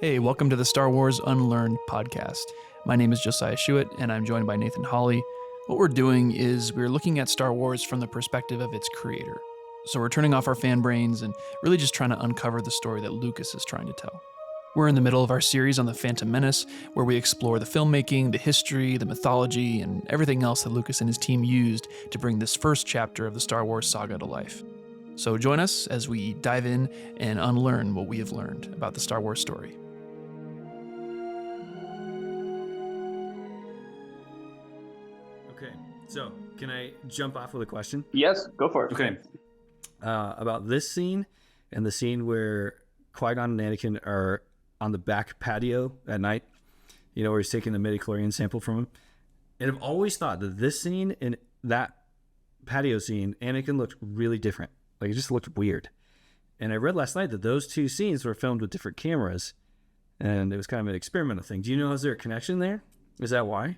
Hey, welcome to the Star Wars Unlearned podcast. My name is Josiah Shuett, and I'm joined by Nathan Hawley. What we're doing is we're looking at Star Wars from the perspective of its creator. So we're turning off our fan brains and really just trying to uncover the story that Lucas is trying to tell. We're in the middle of our series on the Phantom Menace, where we explore the filmmaking, the history, the mythology, and everything else that Lucas and his team used to bring this first chapter of the Star Wars saga to life. So join us as we dive in and unlearn what we have learned about the Star Wars story. Okay, so can I jump off with a question? Yes, go for it. Okay, about this scene and the scene where Qui-Gon and Anakin are on the back patio at night, you know, where he's taking the midichlorian sample from him. And I've always thought that this scene and that patio scene, Anakin looked really different. Like, it just looked weird. And I read last night that those two scenes were filmed with different cameras, and it was kind of an experimental thing. Do you know, is there a connection there? Is that why?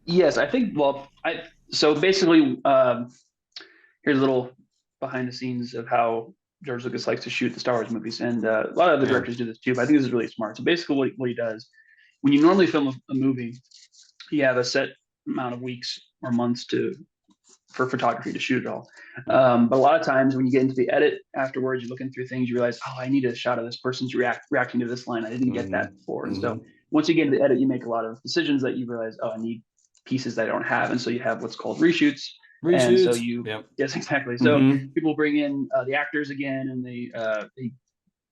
Yes, I think, so basically, here's a little behind the scenes of how George Lucas likes to shoot the Star Wars movies. And a lot of other directors do this too, but I think this is really smart. So basically what he does, when you normally film a movie, you have a set amount of weeks or months for photography to shoot it all. But a lot of times when you get into the edit afterwards, you're looking through things, you realize, oh, I need a shot of this person's reacting to this line. I didn't get that before. And so once you get into the edit, you make a lot of decisions that you realize, oh, I need pieces that I don't have. And so you have what's called reshoots. And so yes, exactly. So people bring in the actors again, and they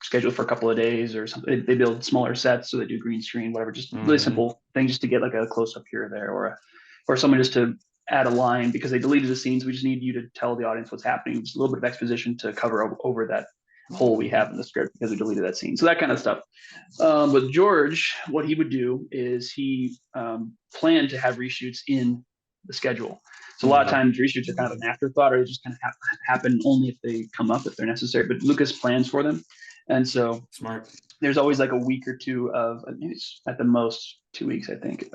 schedule for a couple of days or something. They build smaller sets, so they do green screen, whatever, just really simple things just to get like a close up here or there, or someone just to add a line because they deleted the scenes. We just need you to tell the audience what's happening. Just a little bit of exposition to cover over that hole we have in the script because we deleted that scene. So that kind of stuff. But George, what he would do is he planned to have reshoots in the schedule. So a lot of times reshoots are kind of an afterthought, or they just kind of happen only if they come up, if they're necessary. But Lucas plans for them. And so Smart. There's always like a week or two of, I mean, it's at the most 2 weeks, I think.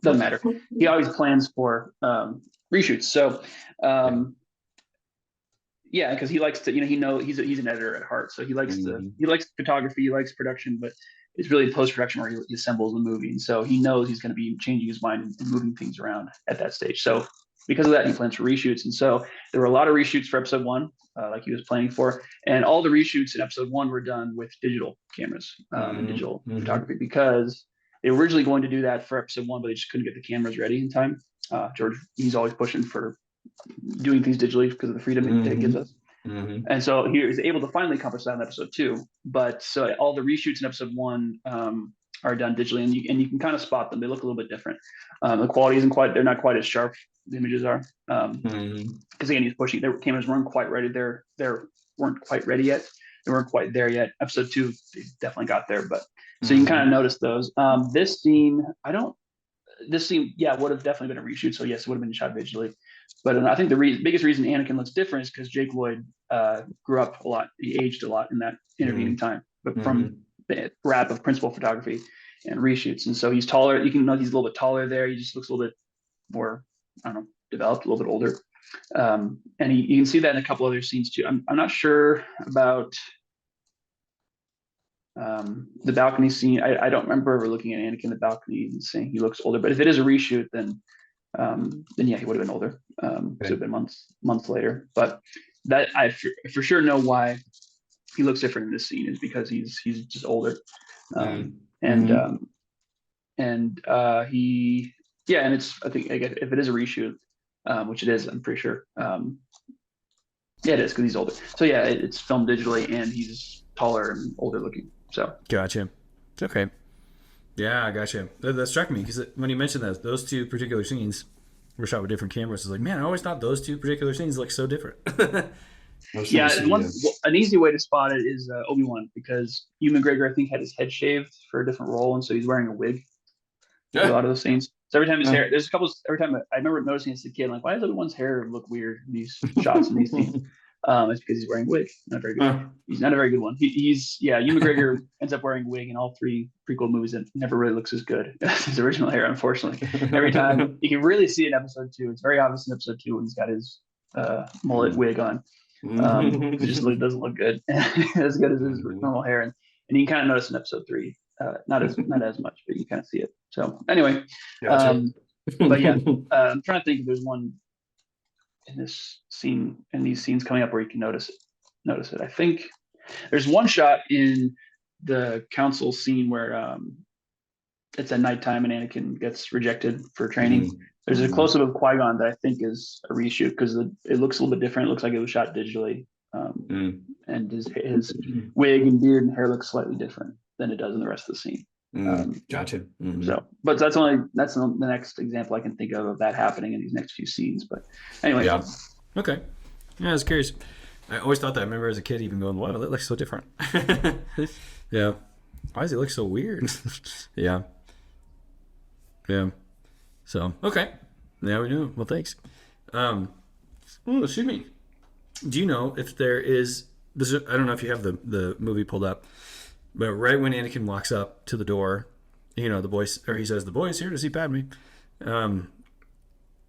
Doesn't matter. He always plans for reshoots. So yeah, because he likes to, he's an editor at heart. So he likes he likes photography, he likes production, but it's really post-production where he assembles the movie. And so he knows he's going to be changing his mind and moving things around at that stage. So because of that, he plans for reshoots. And so there were a lot of reshoots for episode 1, like he was planning for. And all the reshoots in episode 1 were done with digital cameras and digital photography, because they were originally going to do that for episode 1, but they just couldn't get the cameras ready in time. George, he's always pushing for doing things digitally because of the freedom it gives us. And so he was able to finally accomplish that in episode 2. But so all the reshoots in episode 1 are done digitally, and you can kind of spot them. They look a little bit different. The quality isn't quite, they're not quite as sharp, the images are. Because again, he's pushing, their cameras weren't quite ready. They weren't quite ready yet. They weren't quite there yet. Episode 2, they definitely got there, but so you can kind of notice those. This scene, would have definitely been a reshoot. So yes, it would have been shot digitally. But I think the biggest reason Anakin looks different is because Jake Lloyd grew up a lot. He aged a lot in that intervening time, but from the wrap of principal photography and reshoots. And so he's taller. You can know he's a little bit taller there. He just looks a little bit more, I don't know, developed, a little bit older. And you can see that in a couple other scenes too. I'm not sure about the balcony scene. I don't remember ever looking at Anakin in the balcony and saying he looks older. But if it is a reshoot, then yeah, he would have been older. It would have been months later. But that I for sure know why he looks different in this scene is because he's just older. And it's, I think, if it is a reshoot, which it is, I'm pretty sure. Yeah, it is, because he's older. So yeah, it's filmed digitally, and he's taller and older looking. So gotcha. Okay. Yeah, I gotcha. That struck me because when you mentioned those two particular scenes were shot with different cameras. It's like, man, I always thought those two particular scenes look so different. Yeah, an easy way to spot it is Obi-Wan, because Ewan McGregor, I think, had his head shaved for a different role, and so he's wearing a wig for a lot of those scenes. So every time his hair, every time I remember noticing as a kid, like, why does Obi-Wan's hair look weird in these shots in these scenes? It's because he's wearing a wig. Not very good. He's not a very good one. Ewan McGregor ends up wearing a wig in all 3 prequel movies, and never really looks as good as his original hair, unfortunately. Every time you can really see it in episode 2. It's very obvious in episode 2 when he's got his mullet wig on. It just doesn't look good as good as his normal hair, and you can kind of notice in episode 3, not as much, but you kind of see it. So anyway, Gotcha. but yeah, I'm trying to think if there's one in this scene, in these scenes coming up, where you can notice it. I think there's one shot in the council scene where it's at nighttime and Anakin gets rejected for training. There's a close-up of Qui-Gon that I think is a reshoot, because it looks a little bit different. It looks like it was shot digitally, and his wig and beard and hair looks slightly different than it does in the rest of the scene. Gotcha. So, but that's the next example I can think of that happening in these next few scenes. But anyway, Yeah. Okay. Yeah, I was curious. I always thought that. I remember as a kid even going, "Wow, that looks so different." Yeah. Why does it look so weird? Yeah. Yeah. So, okay. Now we know. Well, thanks. Excuse me. Do you know if there is... I don't know if you have the movie pulled up, but right when Anakin walks up to the door, you know, he says, "The boy's here to see Padme."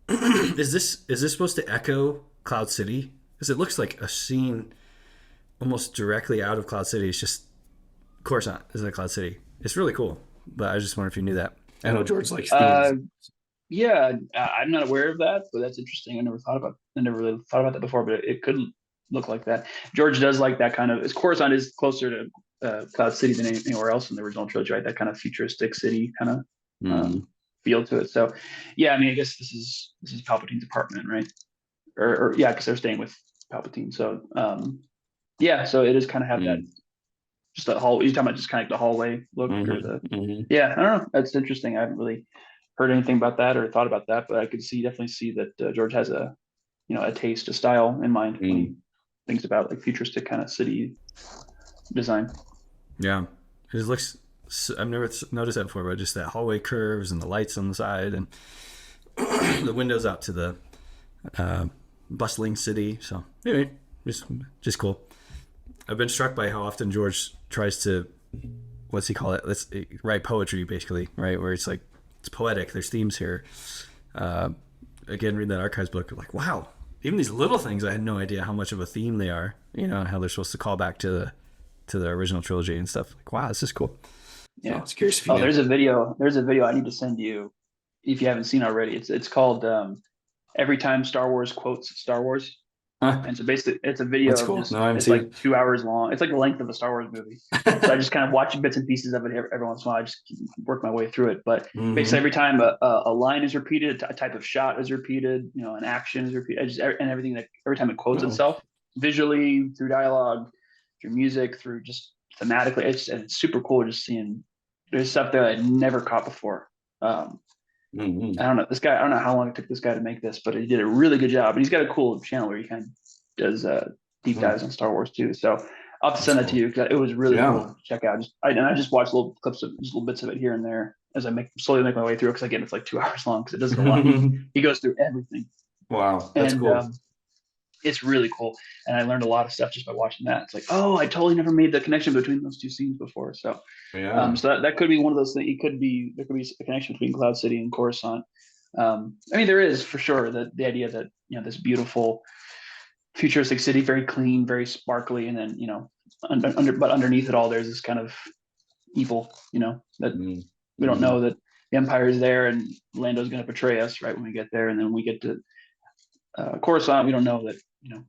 Is this supposed to echo Cloud City? Because it looks like a scene almost directly out of Cloud City. It's just Coruscant is in Cloud City. It's really cool, but I just wonder if you knew that. I know George likes themes. Yeah, I'm not aware of that, but that's interesting. I never really thought about that before, but it could look like that. George does like that kind of. Coruscant is closer to Cloud City than anywhere else in the original trilogy, right? That kind of futuristic city kind of feel to it. So, yeah, I mean, I guess this is Palpatine's apartment, right? Or yeah, because they're staying with Palpatine. So, yeah, so it is kind of have that. Just the hall. You're talking about just kind of like the hallway look, or the. Yeah, I don't know. That's interesting. I haven't really heard anything about that or thought about that, but I could definitely see that George has a taste, a style in mind when he thinks about like futuristic kind of city design. Yeah, it just looks. I've never noticed that before, but just that hallway curves and the lights on the side and the windows out to the bustling city. So anyway, just cool. I've been struck by how often George tries to, what's he call it? Let's write poetry, basically, right? Where it's like, it's poetic. There's themes here. Again, reading that archives book, like, wow, even these little things, I had no idea how much of a theme they are, and how they're supposed to call back to the original trilogy and stuff. Like, wow, this is cool. Yeah. So I was curious if you knew. There's a video I need to send you if you haven't seen already. It's called Every Time Star Wars Quotes Star Wars. And so basically it's a video. That's cool. It's like 2 hours long. It's like the length of a Star Wars movie. So I just kind of watch bits and pieces of it every once in a while. I just work my way through it. But basically every time a line is repeated, a type of shot is repeated, an action is repeated, and everything that every time it quotes itself, visually, through dialogue, through music, through just thematically, it's super cool just seeing there's stuff that I'd never caught before. I don't know this guy. I don't know how long it took this guy to make this, but he did a really good job. And he's got a cool channel where he kind of does deep dives on Star Wars too. So I'll have to send that to you because it was really cool to check out. I just watched little clips of just little bits of it here and there as I slowly make my way through. Because again, it's like 2 hours long because it doesn't go on. He goes through everything. Wow, that's cool. It's really cool, and I learned a lot of stuff just by watching that. It's like, oh, I totally never made the connection between those two scenes before. So, so that could be one of those things. There could be a connection between Cloud City and Coruscant. I mean, there is for sure the idea that this beautiful futuristic city, very clean, very sparkly, and then but underneath it all, there's this kind of evil. That we don't know that the Empire is there, and Lando's going to betray us right when we get there, and then we get to Coruscant. We don't know that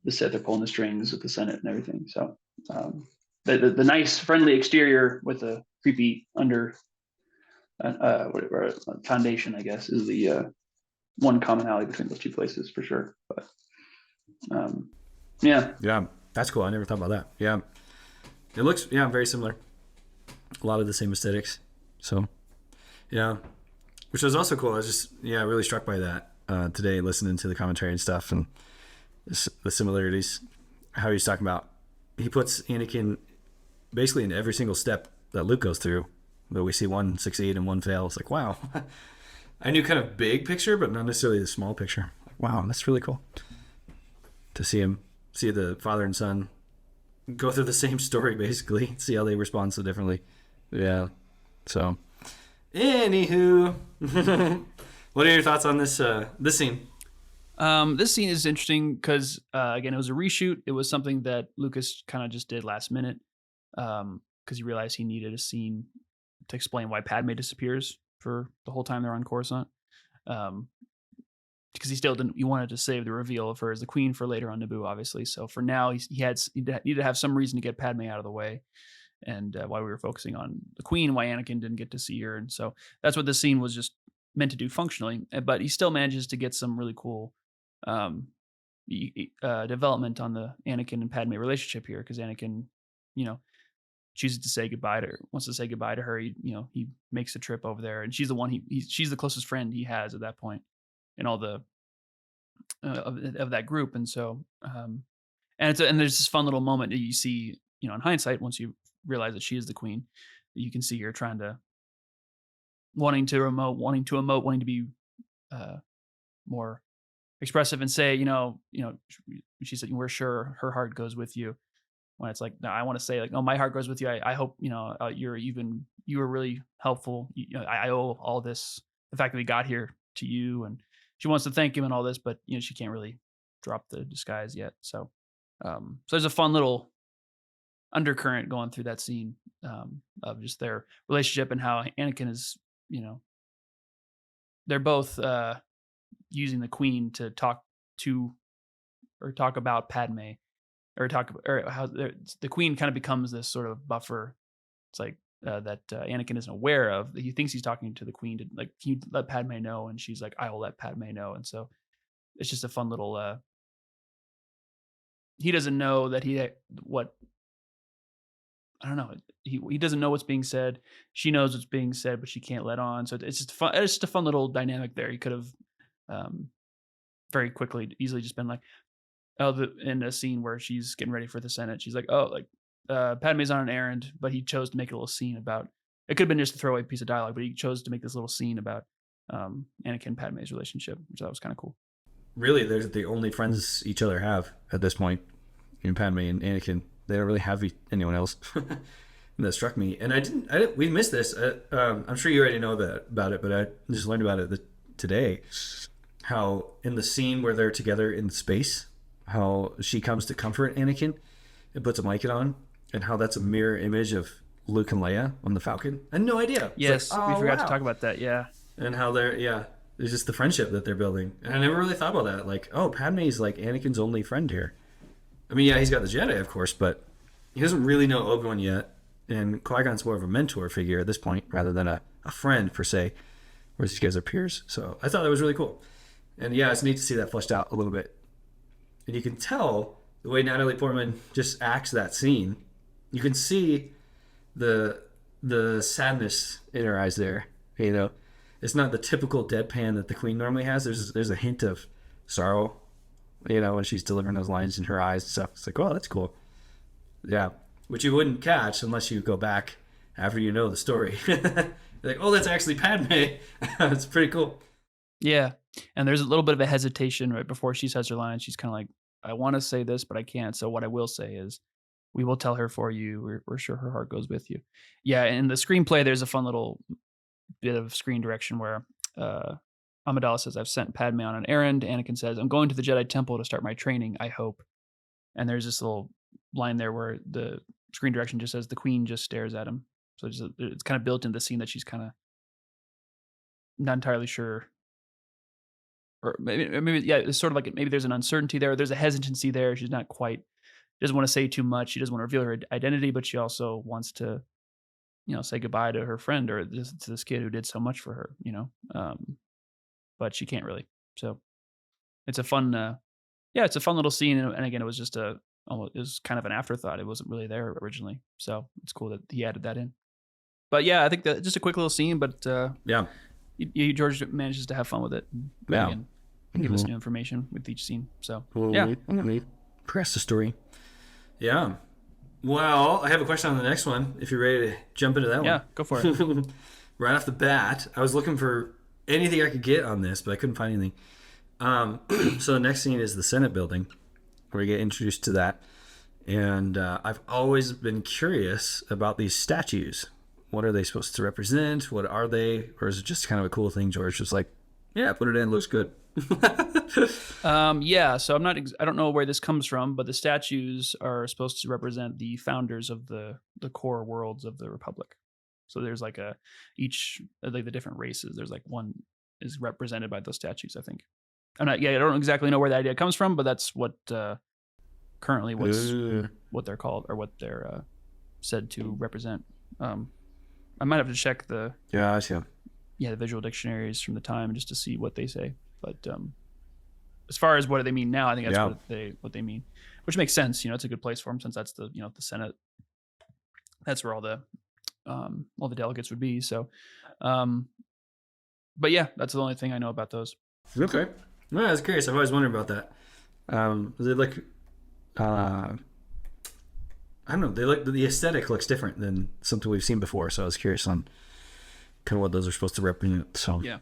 the Sith are pulling the strings with the Senate and everything. So the nice friendly exterior with a creepy under whatever foundation, I guess, is the one commonality between those two places for sure. But yeah, that's cool. I never thought about that. Yeah, it looks very similar. A lot of the same aesthetics. So yeah, which was also cool. I was just really struck by that today, listening to the commentary and stuff and the similarities. How he's talking about, he puts Anakin basically in every single step that Luke goes through. But we see one succeed and one fail. It's like, wow. I knew kind of big picture, but not necessarily the small picture. Wow, that's really cool. To see the father and son go through the same story, basically. See how they respond so differently. Yeah. So, anywho. What are your thoughts on this scene? This scene is interesting because again, it was a reshoot. It was something that Lucas kind of just did last minute because he realized he needed a scene to explain why Padme disappears for the whole time they're on Coruscant. Because he still didn't. He wanted to save the reveal of her as the queen for later on Naboo, obviously. So for now, he needed to have some reason to get Padme out of the way, and why we were focusing on the queen, why Anakin didn't get to see her, and so that's what this scene was just meant to do functionally. But he still manages to get some really cool development on the Anakin and Padme relationship here, because Anakin, chooses to say goodbye to her, wants to say goodbye to her. He makes the trip over there, and she's the one she's the closest friend he has at that point in all the of that group. And so and there's this fun little moment that you see, in hindsight, once you realize that she is the queen, you can see her trying to wanting to emote, wanting to be more expressive and say, she said, we're sure her heart goes with you. When it's like, no, I want to say like, no, my heart goes with you. I hope, you were really helpful. I owe all this, the fact that we got here, to you. And she wants to thank him and all this, but she can't really drop the disguise yet. So, so there's a fun little undercurrent going through that scene of just their relationship and how Anakin is, they're both using the queen to talk about Padme, or how the queen kind of becomes this sort of buffer. It's like that Anakin isn't aware of. He thinks he's talking to the queen to like, can you let Padme know? And she's like, I will let Padme know. And so it's just a fun little. He doesn't know that I don't know. He doesn't know what's being said. She knows what's being said, but she can't let on. So it's just fun. It's just a fun little dynamic there. He could have very quickly, easily just been like, in a scene where she's getting ready for the Senate, she's like, Padme's on an errand, but he chose to make a little scene about. It could have been just a throwaway piece of dialogue, but he chose to make this little scene about Anakin and Padme's relationship, which I thought was kind of cool. Really, they're the only friends each other have at this point. Padme and Anakin, they don't really have anyone else. And that struck me, and we missed this. I'm sure you already know about it, but I just learned about it today. How in the scene where they're together in space, how she comes to comfort Anakin and puts a blanket on, and how that's a mirror image of Luke and Leia on the Falcon. I had no idea. Yes, we forgot to talk about that. Yeah, and how it's just the friendship that they're building. And I never really thought about that. Like, Padme's like Anakin's only friend here. I mean, he's got the Jedi, of course, but he doesn't really know Obi-Wan yet. And Qui-Gon's more of a mentor figure at this point rather than a friend, per se, whereas these guys are peers. So I thought that was really cool. And it's neat to see that fleshed out a little bit. And you can tell the way Natalie Portman just acts that scene. You can see the sadness in her eyes there. It's not the typical deadpan that the Queen normally has. There's a hint of sorrow, when she's delivering those lines in her eyes and stuff. It's like, oh, that's cool. Yeah, which you wouldn't catch unless you go back after you know the story. Like, oh, that's actually Padme. It's pretty cool. Yeah, and there's a little bit of a hesitation right before she says her line. She's kind of like, I want to say this, but I can't. So what I will say is, we will tell her for you. We're sure her heart goes with you. Yeah, in the screenplay, there's a fun little bit of screen direction where Amidala says, I've sent Padme on an errand. Anakin says, I'm going to the Jedi Temple to start my training, I hope. And there's this little line there where the screen direction just says, the Queen just stares at him. So it's kind of built into the scene that she's kind of not entirely sure. Or maybe it's sort of like maybe there's an uncertainty there. There's a hesitancy there. She's not quite, doesn't want to say too much. She doesn't want to reveal her identity, but she also wants to, say goodbye to her friend or to this kid who did so much for her, but she can't really. So it's a fun, it's a fun little scene. And again, it was just it was kind of an afterthought. It wasn't really there originally. So it's cool that he added that in. But yeah, I think that just a quick little scene, but George manages to have fun with it. Yeah. And give us new information with each scene. So, Press the story. Yeah. Well, I have a question on the next one, if you're ready to jump into that one. Yeah, go for it. Right off the bat, I was looking for anything I could get on this, but I couldn't find anything. So the next scene is the Senate building, where we get introduced to that. And I've always been curious about these statues. What are they supposed to represent? What are they? Or is it just kind of a cool thing? George was like, yeah, put it in. Looks good. Yeah, so I don't know where this comes from, but the statues are supposed to represent the founders of the core worlds of the Republic. So there's like each like the different races. There's like one is represented by those statues, I think. I don't exactly know where the idea comes from, but that's what currently what they're called or what they're said to represent. I might have to check the visual dictionaries from the time just to see what they say. But as far as what they mean now, I think that's what they mean, which makes sense. It's a good place for them since that's the the Senate. That's where all the delegates would be. So, but yeah, that's the only thing I know about those. Okay, no, I was curious. I've always wondered about that. They look, I don't know. They look, the aesthetic looks different than something we've seen before. So I was curious on kind of what those are supposed to represent. So yeah.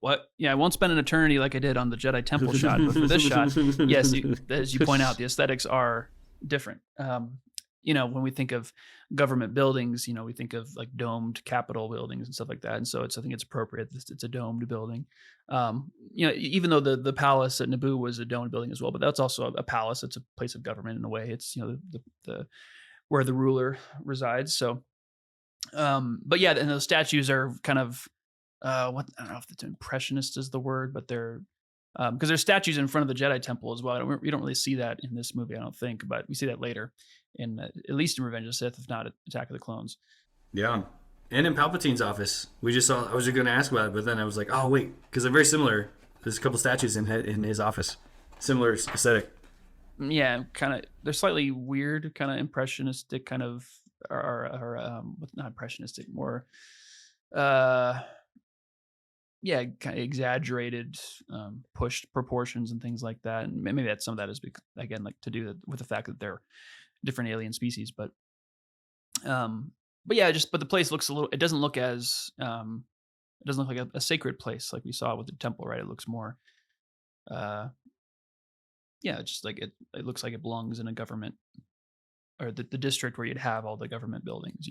I won't spend an eternity like I did on the Jedi Temple shot, but for this shot, yes, as you point out, the aesthetics are different. When we think of government buildings, we think of like domed Capitol buildings and stuff like that. And so I think it's appropriate. It's a domed building. Even though the palace at Naboo was a domed building as well, but that's also a palace. It's a place of government in a way. It's, the where the ruler resides. So, but yeah, and those statues are kind of, I don't know if it's impressionist is the word, but they're, because there's statues in front of the Jedi Temple as well. We don't really see that in this movie, I don't think, but we see that later at least in Revenge of the Sith, if not Attack of the Clones. Yeah. And in Palpatine's office, I was just going to ask about it, but then I was like, oh, wait, because they're very similar. There's a couple statues in his office. Similar aesthetic. Yeah, kind of. They're slightly weird, kind of impressionistic, kind of, or not impressionistic, more, kind of exaggerated, pushed proportions and things like that. And maybe some of that is, again, like to do with the fact that they're different alien species, but yeah, but the place looks it doesn't look as, it doesn't look like a sacred place like we saw with the temple, right? It looks more, just like it looks like it belongs in a government or the district where you'd have all the government buildings,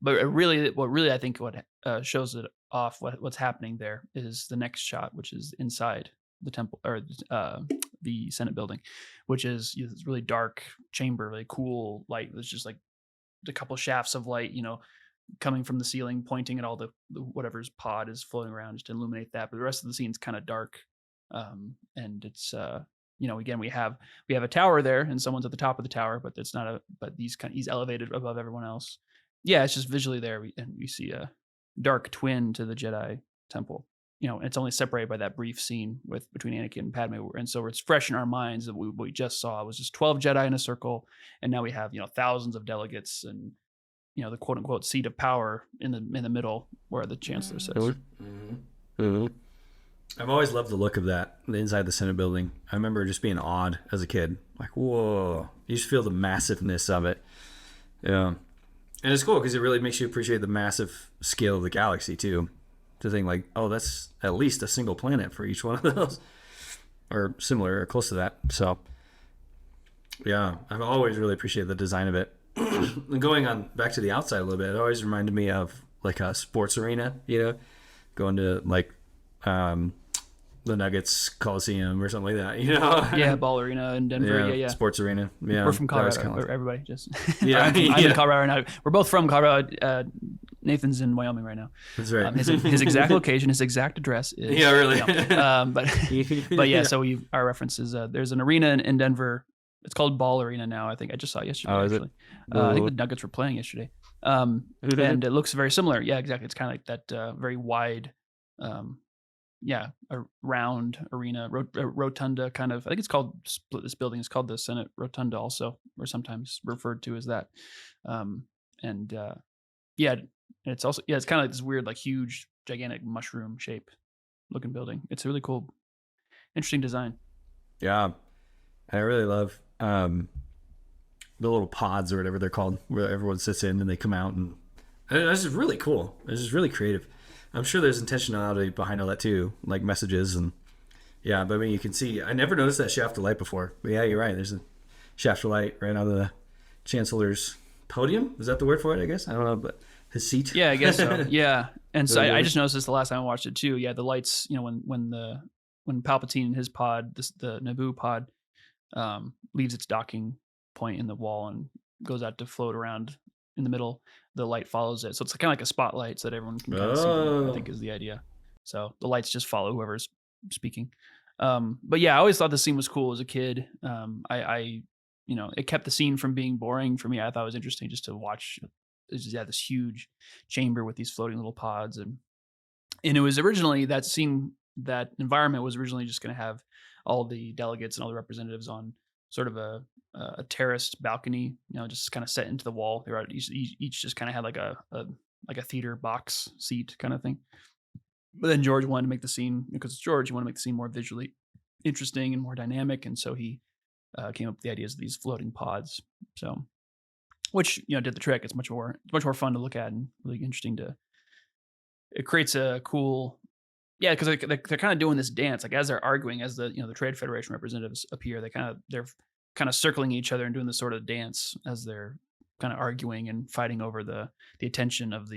but really, I think what shows it off, what's happening there is the next shot, which is inside the temple or the Senate building, which is this really dark chamber, really cool light. There's just like a couple shafts of light, coming from the ceiling, pointing at all the whatever's pod is floating around, just to illuminate that. But the rest of the scene's kind of dark, and it's again we have a tower there, and someone's at the top of the tower, but it's not he's elevated above everyone else. Yeah, it's just visually there, we see a dark twin to the Jedi Temple. It's only separated by that brief scene between Anakin and Padme, and so it's fresh in our minds that what we just saw was just 12 Jedi in a circle, and now we have thousands of delegates, and the quote unquote seat of power in the middle where the Chancellor sits. Mm-hmm. Mm-hmm. I've always loved the look of that, the inside the Senate building. I remember just being awed as a kid, like whoa! You just feel the massiveness of it. Yeah, and it's cool because it really makes you appreciate the massive scale of the galaxy too. To think like, oh, that's at least a single planet for each one of those, or similar or close to that. So, yeah, I've always really appreciated the design of it. Going on back to the outside a little bit, it always reminded me of like a sports arena, going to like the Nuggets Coliseum or something like that, Yeah, Ball Arena in Denver. Yeah. Sports arena. Yeah, we're from Colorado. Everybody just. Yeah, I'm in Colorado right now. We're both from Colorado. Nathan's in Wyoming right now. That's right. His exact location, his exact address is. Yeah, really. But yeah, so our reference is there's an arena in Denver. It's called Ball Arena now. I think I just saw it yesterday. Oh, is actually. it? I think the Nuggets were playing yesterday. And it looks very similar. Yeah, exactly. It's kind of like that very wide, a round arena, rotunda kind of. I think it's called this building is called the Senate Rotunda also, or sometimes referred to as that. It's also it's kind of like this weird, like huge, gigantic mushroom shape looking building. It's a really cool, interesting design. Yeah, I really love the little pods or whatever they're called, where everyone sits in and they come out, and this is really cool. This is really creative. I'm sure there's intentionality behind all that too, like messages and but I mean you can see. I never noticed that shaft of light before, but yeah, you're right. There's a shaft of light right out of the Chancellor's podium. Is that the word for it? I guess I don't know, but his seat. Yeah, I guess so. Yeah, and so I Really? just noticed this the last time I watched it too. Yeah, the lights. When Palpatine and his pod, the Naboo pod, leaves its docking point in the wall and goes out to float around in the middle, the light follows it. So it's kind of like a spotlight so that everyone can kind of see them, I think is the idea. So the lights just follow whoever's speaking. But yeah, I always thought the scene was cool as a kid. It kept the scene from being boring for me. I thought it was interesting just to watch. This huge chamber with these floating little pods, and it was originally that environment was originally just going to have all the delegates and all the representatives on sort of a terraced balcony, just kind of set into the wall. They were each just kind of had like a theater box seat kind of thing. But then George wanted to make the scene, because it's George, he wanted to make the scene more visually interesting and more dynamic, and so he came up with the ideas of these floating pods. So, which did the trick. It's much more fun to look at and really interesting to. It creates a cool, yeah, because they're kind of doing this dance, like as they're arguing, as the Trade Federation representatives appear, they're kind of circling each other and doing this sort of dance as they're kind of arguing and fighting over the attention of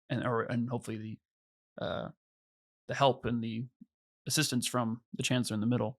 and hopefully the help and the assistance from the Chancellor in the middle.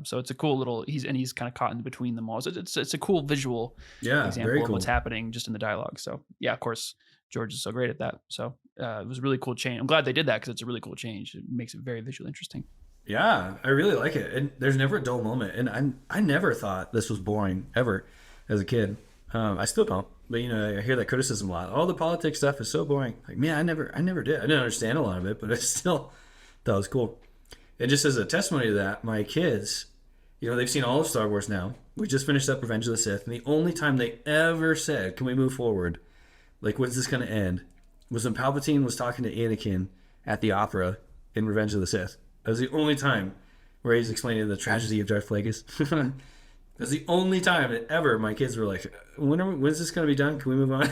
So it's a cool little he's kind of caught in between them all. So it's a cool visual example of what's happening just in the dialogue. So yeah, of course George is so great at that. So it was a really cool change. I'm glad they did that because it's a really cool change. It makes it very visually interesting. Yeah, I really like it. And there's never a dull moment. And I never thought this was boring ever as a kid. I still don't. But I hear that criticism a lot. All the politics stuff is so boring. Like, man, I never did. I didn't understand a lot of it, but I still thought it was cool. And just as a testimony to that, my kids, they've seen all of Star Wars now. We just finished up Revenge of the Sith, and the only time they ever said, "Can we move forward? Like, when's this going to end?" was when Palpatine was talking to Anakin at the opera in Revenge of the Sith. That was the only time where he's explaining the tragedy of Darth Plagueis. That's the only time that ever my kids were like, when's this going to be done? Can we move on?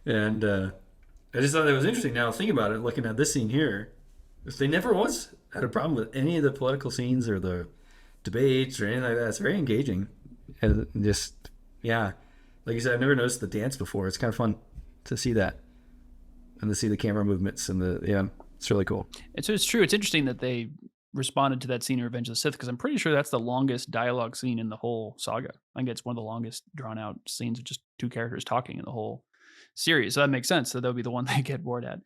And I just thought that was interesting. Now, think about it, looking at this scene here. They never once had a problem with any of the political scenes or the debates or anything like that. It's very engaging. And just, yeah. Like you said, I've never noticed the dance before. It's kind of fun to see that. And to see the camera movements and it's really cool. It's true. It's interesting that they responded to that scene in Revenge of the Sith, because I'm pretty sure that's the longest dialogue scene in the whole saga. I think it's one of the longest drawn out scenes of just two characters talking in the whole series. So that makes sense. So that would be the one they get bored at.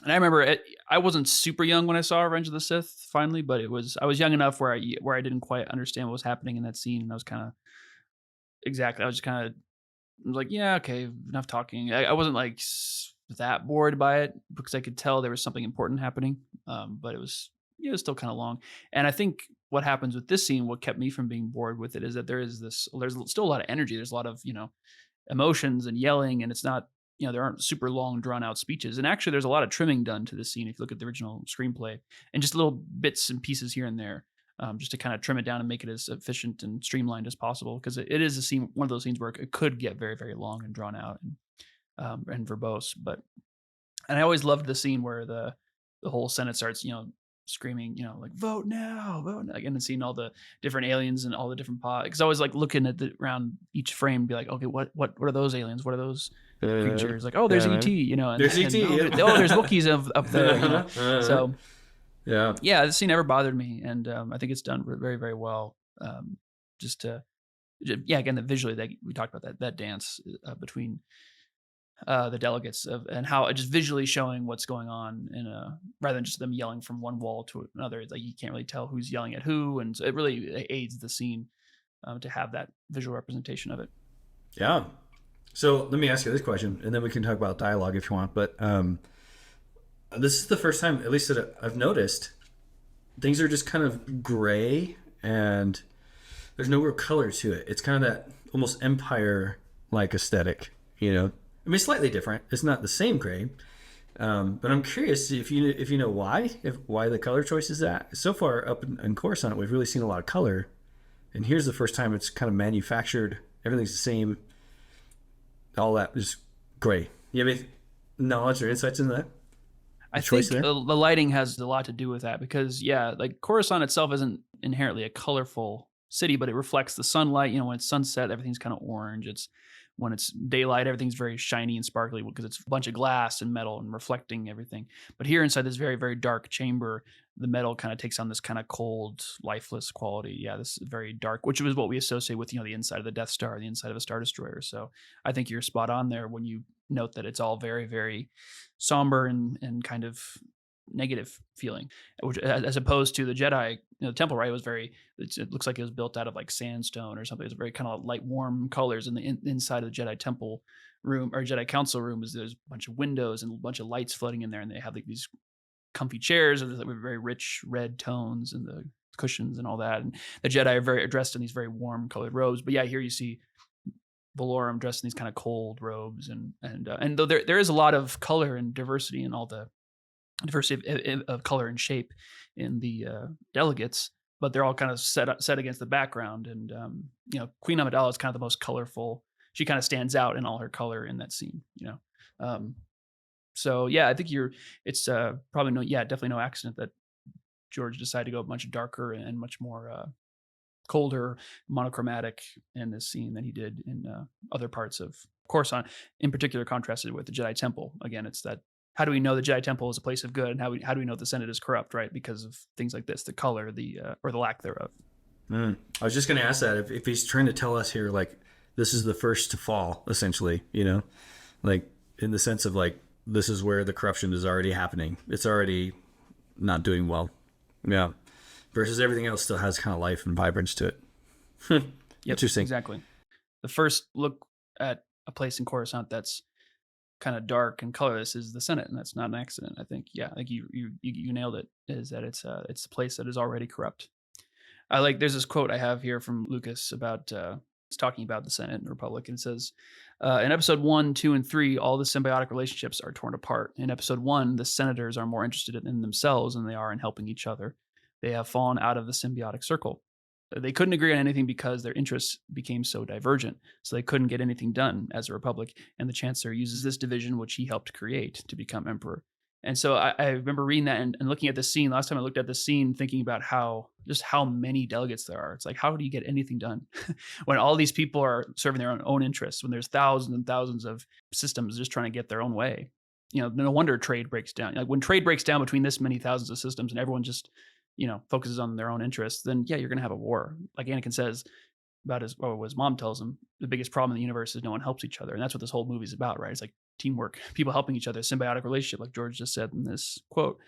And I remember I wasn't super young when I saw Revenge of the Sith finally, but I was young enough where I didn't quite understand what was happening in that scene, and I was just kind of like, yeah, okay, enough talking. I wasn't like that bored by it because I could tell there was something important happening, but it was still kind of long. And I think what happens with this scene, what kept me from being bored with it, is that there's still a lot of energy. There's a lot of emotions and yelling, and it's not. There aren't super long, drawn-out speeches. And actually, there's a lot of trimming done to this scene if you look at the original screenplay. And just little bits and pieces here and there, just to kind of trim it down and make it as efficient and streamlined as possible. Because it is a scene, one of those scenes where it could get very, very long and drawn out and verbose. And I always loved the scene where the whole Senate starts, screaming, like, vote now, and then seeing all the different aliens and all the different because I was like looking at around each frame and be like, okay, what are those aliens? What are those creatures? Like, oh, there's ET, and there's ET. There's Wookiees up there. So yeah, this scene never bothered me, and I think it's done very, very well. Again, that visually, that we talked about that dance between the delegates and how just visually showing what's going on rather than just them yelling from one wall to another. It's like you can't really tell who's yelling at who, and so it really aids the scene to have that visual representation of it. Yeah. So let me ask you this question, and then we can talk about dialogue if you want. But this is the first time, at least that I've noticed, things are just kind of gray and there's no real color to it. It's kind of that almost Empire-like aesthetic, I mean, slightly different. It's not the same gray, but I'm curious if you know why the color choice is that. So far up in Coruscant, we've really seen a lot of color, and here's the first time it's kind of manufactured. Everything's the same. All that is gray. You have any knowledge or insights into that? I think the lighting has a lot to do with that because, like Coruscant itself isn't inherently a colorful city, but it reflects the sunlight. When it's sunset, everything's kind of orange. When it's daylight, everything's very shiny and sparkly because it's a bunch of glass and metal and reflecting everything. But here inside this very, very dark chamber, the metal kind of takes on this kind of cold, lifeless quality. Yeah, this is very dark, which was what we associate with, the inside of the Death Star, the inside of a Star Destroyer. So I think you're spot on there when you note that it's all very, very somber and kind of negative feeling, which as opposed to the Jedi, the temple, right? It looks like it was built out of like sandstone or something. It's very kind of light, warm colors. And the inside of the Jedi temple room or Jedi council room there's a bunch of windows and a bunch of lights flooding in there. And they have like these comfy chairs with very rich red tones and the cushions and all that. And the Jedi are dressed in these very warm colored robes. But yeah, here you see Valorum dressed in these kind of cold robes. And though there is a lot of color and diversity in all the diversity of color and shape in the delegates, but they're all kind of set against the background. And Queen Amidala is kind of the most colorful. She kind of stands out in all her color in that scene. So yeah, I think it's probably definitely no accident that George decided to go much darker and much more colder, monochromatic in this scene than he did in other parts of Coruscant, in particular contrasted with the Jedi Temple. Again, it's that. How do we know the Jedi Temple is a place of good, and how do we know the Senate is corrupt, right? Because of things like this, the color, or the lack thereof. I was just going to ask that if he's trying to tell us here, like this is the first to fall, essentially, like in the sense of like this is where the corruption is already happening. It's already not doing well, yeah. Versus everything else still has kind of life and vibrance to it. Yep, interesting. Exactly. The first look at a place in Coruscant that's kind of dark and colorless is the Senate, and that's not an accident. I think you nailed it. Is that it's a place that is already corrupt. There's this quote I have here from Lucas about it's talking about the Senate and Republic, and it says in episode 1, 2, and 3, all the symbiotic relationships are torn apart. In episode 1, the senators are more interested in themselves than they are in helping each other. They have fallen out of the symbiotic circle. They couldn't agree on anything because their interests became so divergent. So they couldn't get anything done as a republic. And the Chancellor uses this division, which he helped create, to become emperor. And so I remember reading that and looking at this scene. Last time I looked at this scene, thinking about how many delegates there are. It's like, how do you get anything done when all these people are serving their own interests, when there's thousands and thousands of systems just trying to get their own way? No wonder trade breaks down. Like when trade breaks down between this many thousands of systems and everyone just focuses on their own interests, then yeah, you're going to have a war. Like Anakin says about his mom tells him, the biggest problem in the universe is no one helps each other. And that's what this whole movie is about, right? It's like teamwork, people helping each other, symbiotic relationship, like George just said in this quote.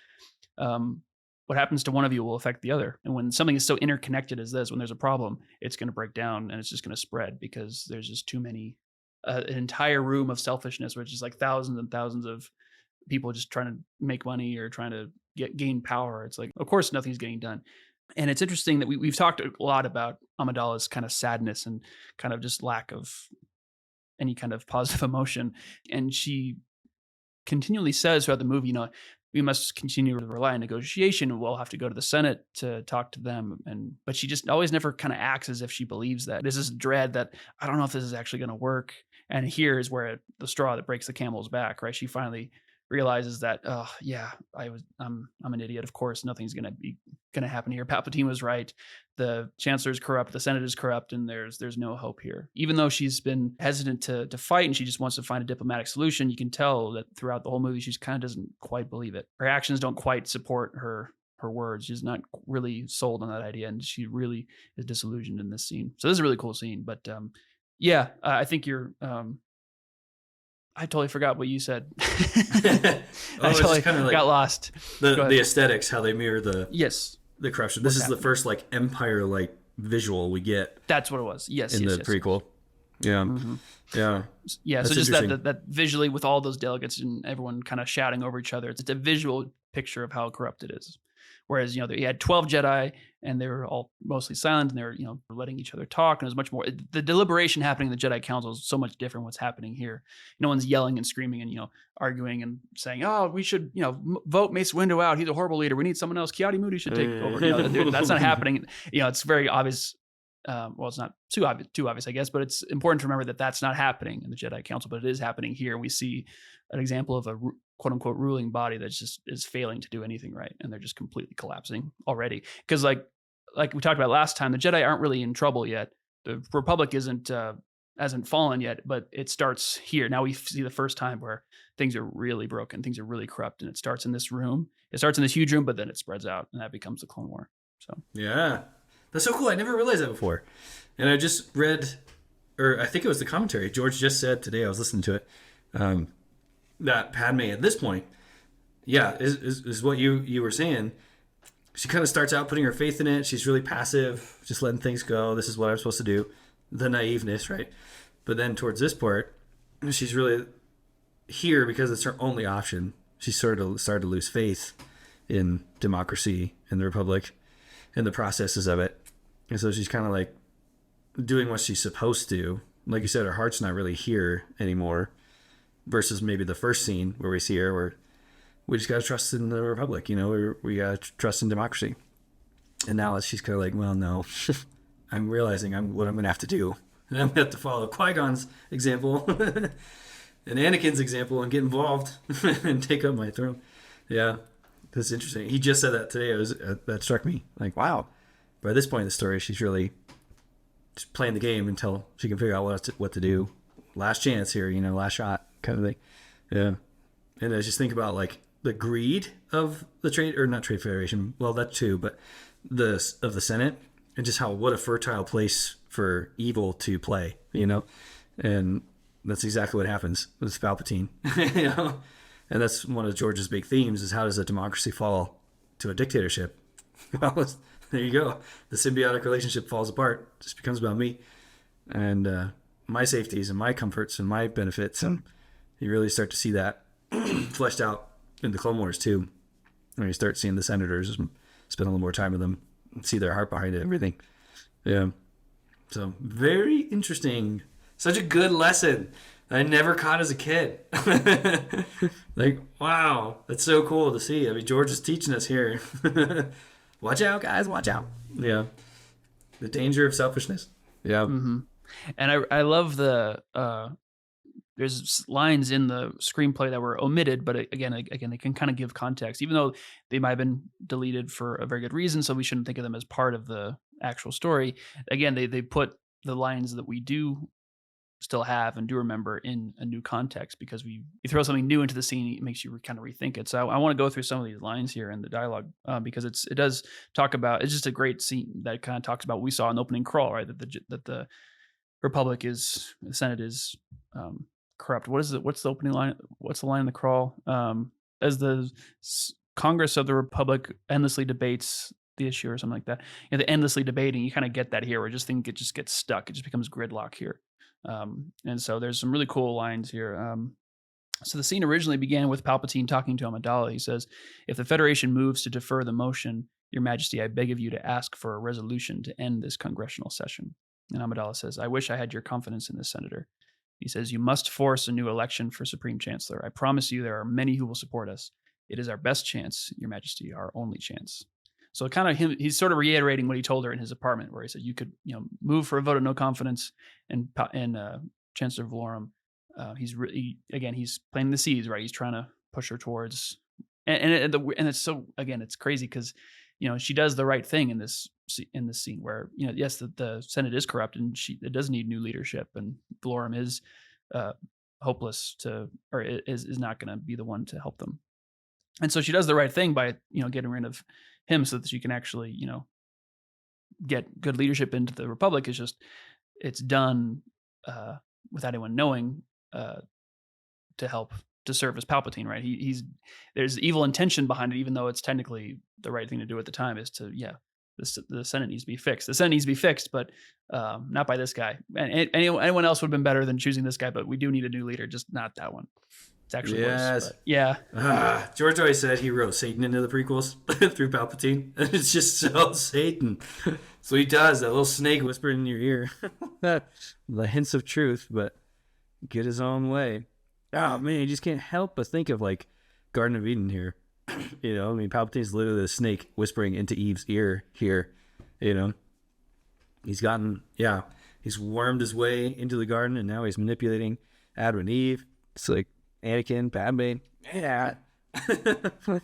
What happens to one of you will affect the other. And when something is so interconnected as this, when there's a problem, it's going to break down and it's just going to spread because there's just too many, an entire room of selfishness, which is like thousands and thousands of people just trying to make money or trying to gain power. It's like, of course, nothing's getting done. And it's interesting that we've talked a lot about Amidala's kind of sadness and kind of just lack of any kind of positive emotion. And she continually says throughout the movie, we must continue to rely on negotiation. We'll have to go to the Senate to talk to them. But she just always never kind of acts as if she believes that. There's this dread that I don't know if this is actually going to work. And here is where the straw that breaks the camel's back, right? She finally realizes that, I'm an idiot. Of course, nothing's going to happen here. Palpatine was right. The Chancellor is corrupt. The Senate is corrupt, and there's no hope here. Even though she's been hesitant to fight, and she just wants to find a diplomatic solution, you can tell that throughout the whole movie, she kind of doesn't quite believe it. Her actions don't quite support her words. She's not really sold on that idea, and she really is disillusioned in this scene. So this is a really cool scene. But I think you're. I totally forgot what you said. I totally got lost. The aesthetics, how they mirror the corruption. This is happening? The first empire visual we get. That's what it was. Yes, in the prequel. Yeah, yeah. That's so just that visually with all those delegates and everyone kind of shouting over each other, it's a visual picture of how corrupt it is. Whereas, they had 12 Jedi and they were all mostly silent and they were, letting each other talk. And it was much more, the deliberation happening in the Jedi Council is so much different what's happening here. No one's yelling and screaming and, arguing and saying, oh, we should, vote Mace Windu out. He's a horrible leader. We need someone else. Kiadi Moody should take over. That's not happening. It's very obvious. It's not too obvious, I guess, but it's important to remember that that's not happening in the Jedi Council, but it is happening here. We see an example of a quote unquote ruling body that just is failing to do anything right. And they're just completely collapsing already. Because like we talked about last time, the Jedi aren't really in trouble yet. The Republic isn't hasn't fallen yet, but it starts here. Now we see the first time where things are really broken, things are really corrupt, and it starts in this room. It starts in this huge room, but then it spreads out, and that becomes the Clone War. So Yeah. That's so cool. I never realized that before. And I just read, or I think it was the commentary. George just said today, I was listening to it, that Padme at this point, is what you were saying. She kind of starts out putting her faith in it. She's really passive, just letting things go. This is what I'm supposed to do. The naiveness, right? But then towards this part, she's really here because it's her only option. She sort of started to lose faith in democracy and the Republic and the processes of it. And so she's kind of like doing what she's supposed to. Like you said, her heart's not really here anymore versus maybe the first scene where we see her where we just got to trust in the Republic, we got to trust in democracy. And now she's kind of like, well, no, I'm realizing what I'm going to have to do. And I'm going to have to follow Qui-Gon's example and Anakin's example and get involved and take up my throne. Yeah, that's interesting. He just said that today. That struck me. Like, wow. By this point in the story, she's really just playing the game until she can figure out what to do. Last chance here, last shot kind of thing. Yeah. And I just think about like the greed of the not Trade Federation. Well, that too, but of the Senate and just what a fertile place for evil to play, and that's exactly what happens with Palpatine, and that's one of George's big themes is how does a democracy fall to a dictatorship? Well, there you go. The symbiotic relationship falls apart. It just becomes about me and my safeties and my comforts and my benefits, and you really start to see that fleshed out in the Clone Wars too, when you start seeing the senators spend a little more time with them, see their heart behind it, everything. Yeah. So very interesting. Such a good lesson that I never caught as a kid. Like, wow, that's so cool to see. I mean, George is teaching us here. Watch out, guys, watch out. Yeah. The danger of selfishness. Yeah. Mm-hmm. And I love there's lines in the screenplay that were omitted, but again, they can kind of give context, even though they might have been deleted for a very good reason. So we shouldn't think of them as part of the actual story. Again, they put the lines that we do still have and do remember in a new context because you throw something new into the scene, it makes you kind of rethink it. So I want to go through some of these lines here in the dialogue because it does talk about, it's just a great scene that kind of talks about what we saw in the opening crawl, right? That the Republic the Senate is corrupt. What's the opening line? What's the line in the crawl? As the Congress of the Republic endlessly debates the issue or something like that. The endlessly debating, you kind of get that here where I just think it just gets stuck. It just becomes gridlock here. And so there's some really cool lines here. So the scene originally began with Palpatine talking to Amidala. He says, "If the Federation moves to defer the motion, Your Majesty, I beg of you to ask for a resolution to end this congressional session." And Amidala says, "I wish I had your confidence in this, Senator." He says, "You must force a new election for Supreme Chancellor. I promise you there are many who will support us. It is our best chance, Your Majesty, our only chance." So kind of he's sort of reiterating what he told her in his apartment, where he said, "You could, move for a vote of no confidence in Chancellor Valorum." He's planting the seeds, right? He's trying to push her towards, and it's so, again, it's crazy because, she does the right thing in this scene where, yes, the Senate is corrupt and it does need new leadership, and Valorum is hopeless or is not going to be the one to help them. And so she does the right thing by, getting rid of him so that she can actually, get good leadership into the Republic. It's done without anyone knowing to serve as Palpatine, right? There's evil intention behind it, even though it's technically the right thing to do at the time is to, the Senate needs to be fixed. The Senate needs to be fixed, but not by this guy. And anyone else would have been better than choosing this guy, but we do need a new leader, just not that one. It's actually worse. But yeah. George always said he wrote Satan into the prequels through Palpatine. It's just so Satan. So he does, that little snake whispering in your ear. The hints of truth, but get his own way. Oh, man, you just can't help but think of, like, Garden of Eden here. Palpatine's literally the snake whispering into Eve's ear here. He's wormed his way into the garden, and now he's manipulating Adam and Eve. It's like Anakin, Padme. Yeah. But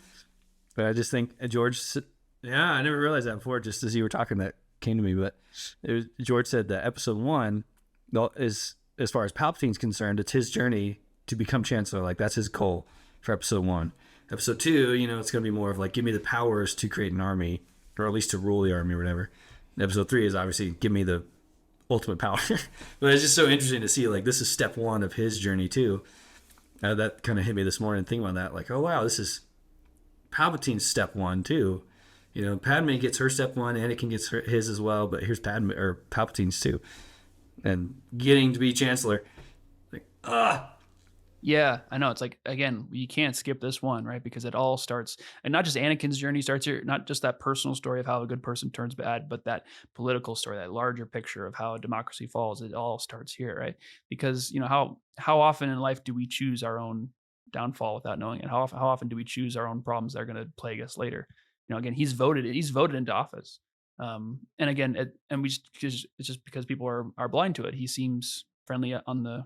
I just think George, I never realized that before, just as you were talking, that came to me. But George said that episode 1 is as far as Palpatine's concerned, it's his journey to become Chancellor. Like, that's his goal for episode 1. Episode 2, it's going to be more of like, give me the powers to create an army, or at least to rule the army or whatever. Episode 3 is obviously give me the ultimate power. But it's just so interesting to see, like, this is step 1 of his journey too. That kind of hit me this morning thinking about that. Like, oh wow, this is Palpatine's step 1 too. Padme gets her step 1, Anakin gets his as well, but here's Palpatine's too. And getting to be Chancellor, like, Yeah, I know. It's like, again, you can't skip this one, right? Because it all starts, and not just Anakin's journey starts here, not just that personal story of how a good person turns bad, but that political story, that larger picture of how democracy falls. It all starts here, right? Because how often in life do we choose our own downfall without knowing it? How often do we choose our own problems that are going to plague us later? Again, he's voted into office, and again, it's just because people are blind to it. He seems friendly on the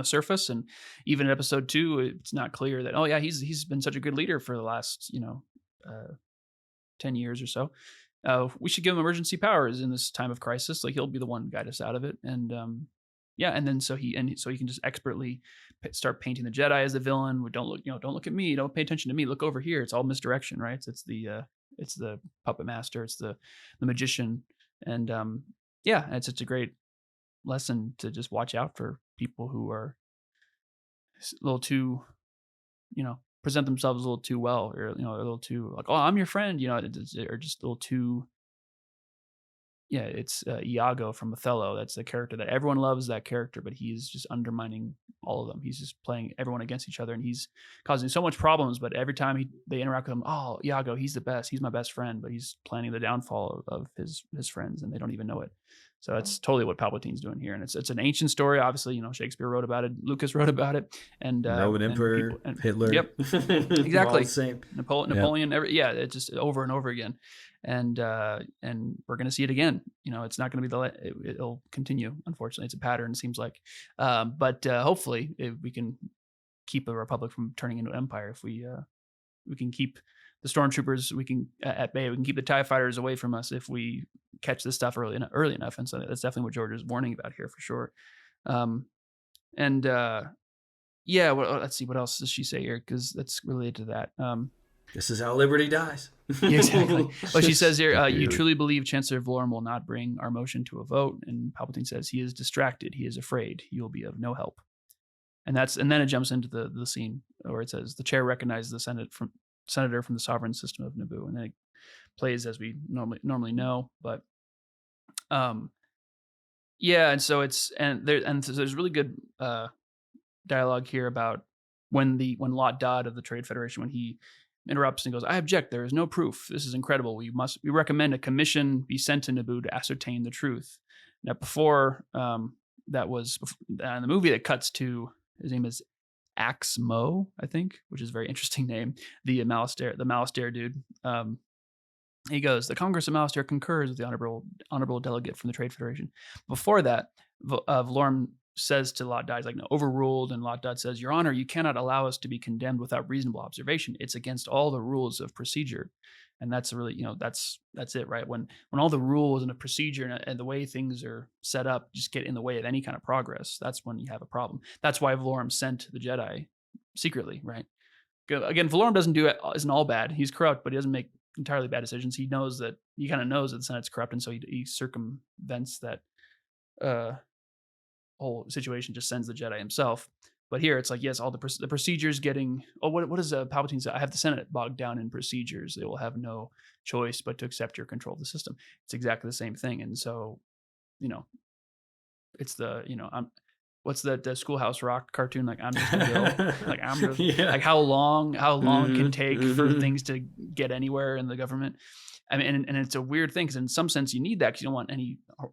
surface, and even in episode 2, it's not clear that, oh yeah, he's been such a good leader for the last 10 years or so. We should give him emergency powers in this time of crisis. Like, he'll be the one to guide us out of it. And and then so he can just expertly start painting the Jedi as the villain. Don't look at me, don't pay attention to me, look over here. It's all misdirection, right? It's the puppet master, it's the magician. And it's such a great lesson to just watch out for people who are a little too, present themselves a little too well, or a little too like, oh, I'm your friend, or just a little too. Yeah, it's Iago from Othello. That's the character that everyone loves, that character, but he's just undermining all of them. He's just playing everyone against each other, and he's causing so much problems. But every time they interact with him, oh, Iago, he's the best. He's my best friend, but he's planning the downfall of his friends, and they don't even know it. So that's totally what Palpatine's doing here, and it's an ancient story. Obviously, Shakespeare wrote about it, Lucas wrote about it, and Roman Emperor, Hitler. Yep, exactly. Same. Napoleon. It's just over and over again, and we're gonna see it again. It's not gonna be it'll continue. Unfortunately, it's a pattern. It seems like, but hopefully, if we can keep the Republic from turning into an empire. If we can keep the stormtroopers at bay. We can keep the TIE fighters away from us if we catch this stuff early enough. And so that's definitely what George is warning about here for sure. Let's see, what else does she say here? Because that's related to that. This is how liberty dies. Exactly. But she says here, you truly believe Chancellor Valorum will not bring our motion to a vote? And Palpatine says, he is distracted. He is afraid. You will be of no help. And then it jumps into the scene where it says the chair recognizes the senator from the sovereign system of Naboo, and then it plays as we normally know. But and so there's really good dialogue here about when Lot Dodd of the Trade Federation, when he interrupts and goes, I object, there is no proof, this is incredible, we recommend a commission be sent to Naboo to ascertain the truth. Now before that was in the movie that cuts to, his name is Axe Mo, I think, which is a very interesting name. The Malastare dude. He goes, the Congress of Malastare concurs with the honorable delegate from the Trade Federation. Before that, Valorum says to Lot Dodd, he's like, no, overruled. And Lot Dodd says, Your Honor, you cannot allow us to be condemned without reasonable observation. It's against all the rules of procedure. And that's really, that's it, right? When all the rules and the procedure and the way things are set up just get in the way of any kind of progress, that's when you have a problem. That's why Valorum sent the Jedi secretly, right? Again, Valorum isn't all bad. He's corrupt, but he doesn't make entirely bad decisions. He kind of knows that the Senate's corrupt, and so he circumvents that whole situation, just sends the Jedi himself. But here it's like, yes, all the procedures getting, what does Palpatine say? I have the Senate bogged down in procedures. They will have no choice but to accept your control of the system. It's exactly the same thing. And so, it's what's the Schoolhouse Rock cartoon? Like, I'm just a bill. Like, I'm just, like, how long it can take for things to get anywhere in the government. I mean, and it's a weird thing, because in some sense you need that, because you don't want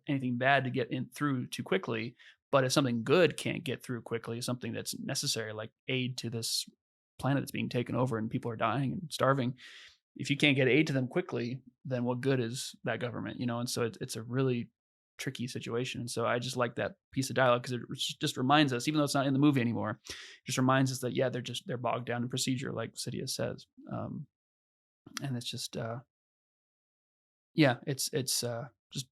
anything bad to get through too quickly. But if something good can't get through quickly, something that's necessary, like aid to this planet that's being taken over and people are dying and starving, if you can't get aid to them quickly, then what good is that government? And so it's a really tricky situation. And so I just like that piece of dialogue, because it just reminds us, even though it's not in the movie anymore, it just reminds us that, yeah, they're bogged down in procedure, like Sidious says. And it's just, it's just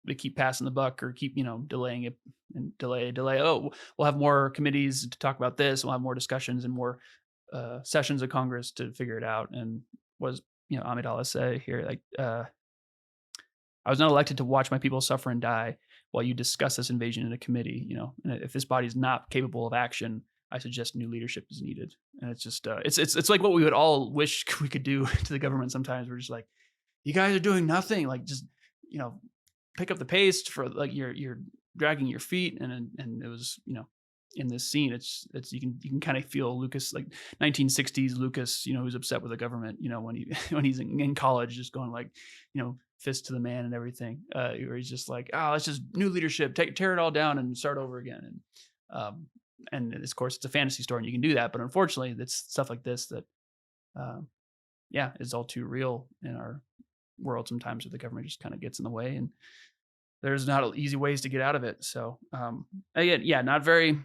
they keep passing the buck or keep, delaying it and delay. Oh, we'll have more committees to talk about this. We'll have more discussions and more sessions of Congress to figure it out. And was, Amidala say here, like, I was not elected to watch my people suffer and die while you discuss this invasion in a committee, and if this body is not capable of action, I suggest new leadership is needed. And it's just, it's like what we would all wish we could do to the government. Sometimes we're just like, you guys are doing nothing. Like, just, pick up the pace for, like, you're dragging your feet. And it was, in this scene, it's you can kind of feel Lucas, like 1960s Lucas, who's upset with the government, when he's in college, just going like, fist to the man and everything, where he's just like, let's just new leadership, tear it all down and start over again. And of course it's a fantasy story and you can do that, but unfortunately it's stuff like this that is all too real in our world sometimes, where the government just kind of gets in the way and there's not easy ways to get out of it. So again, not very,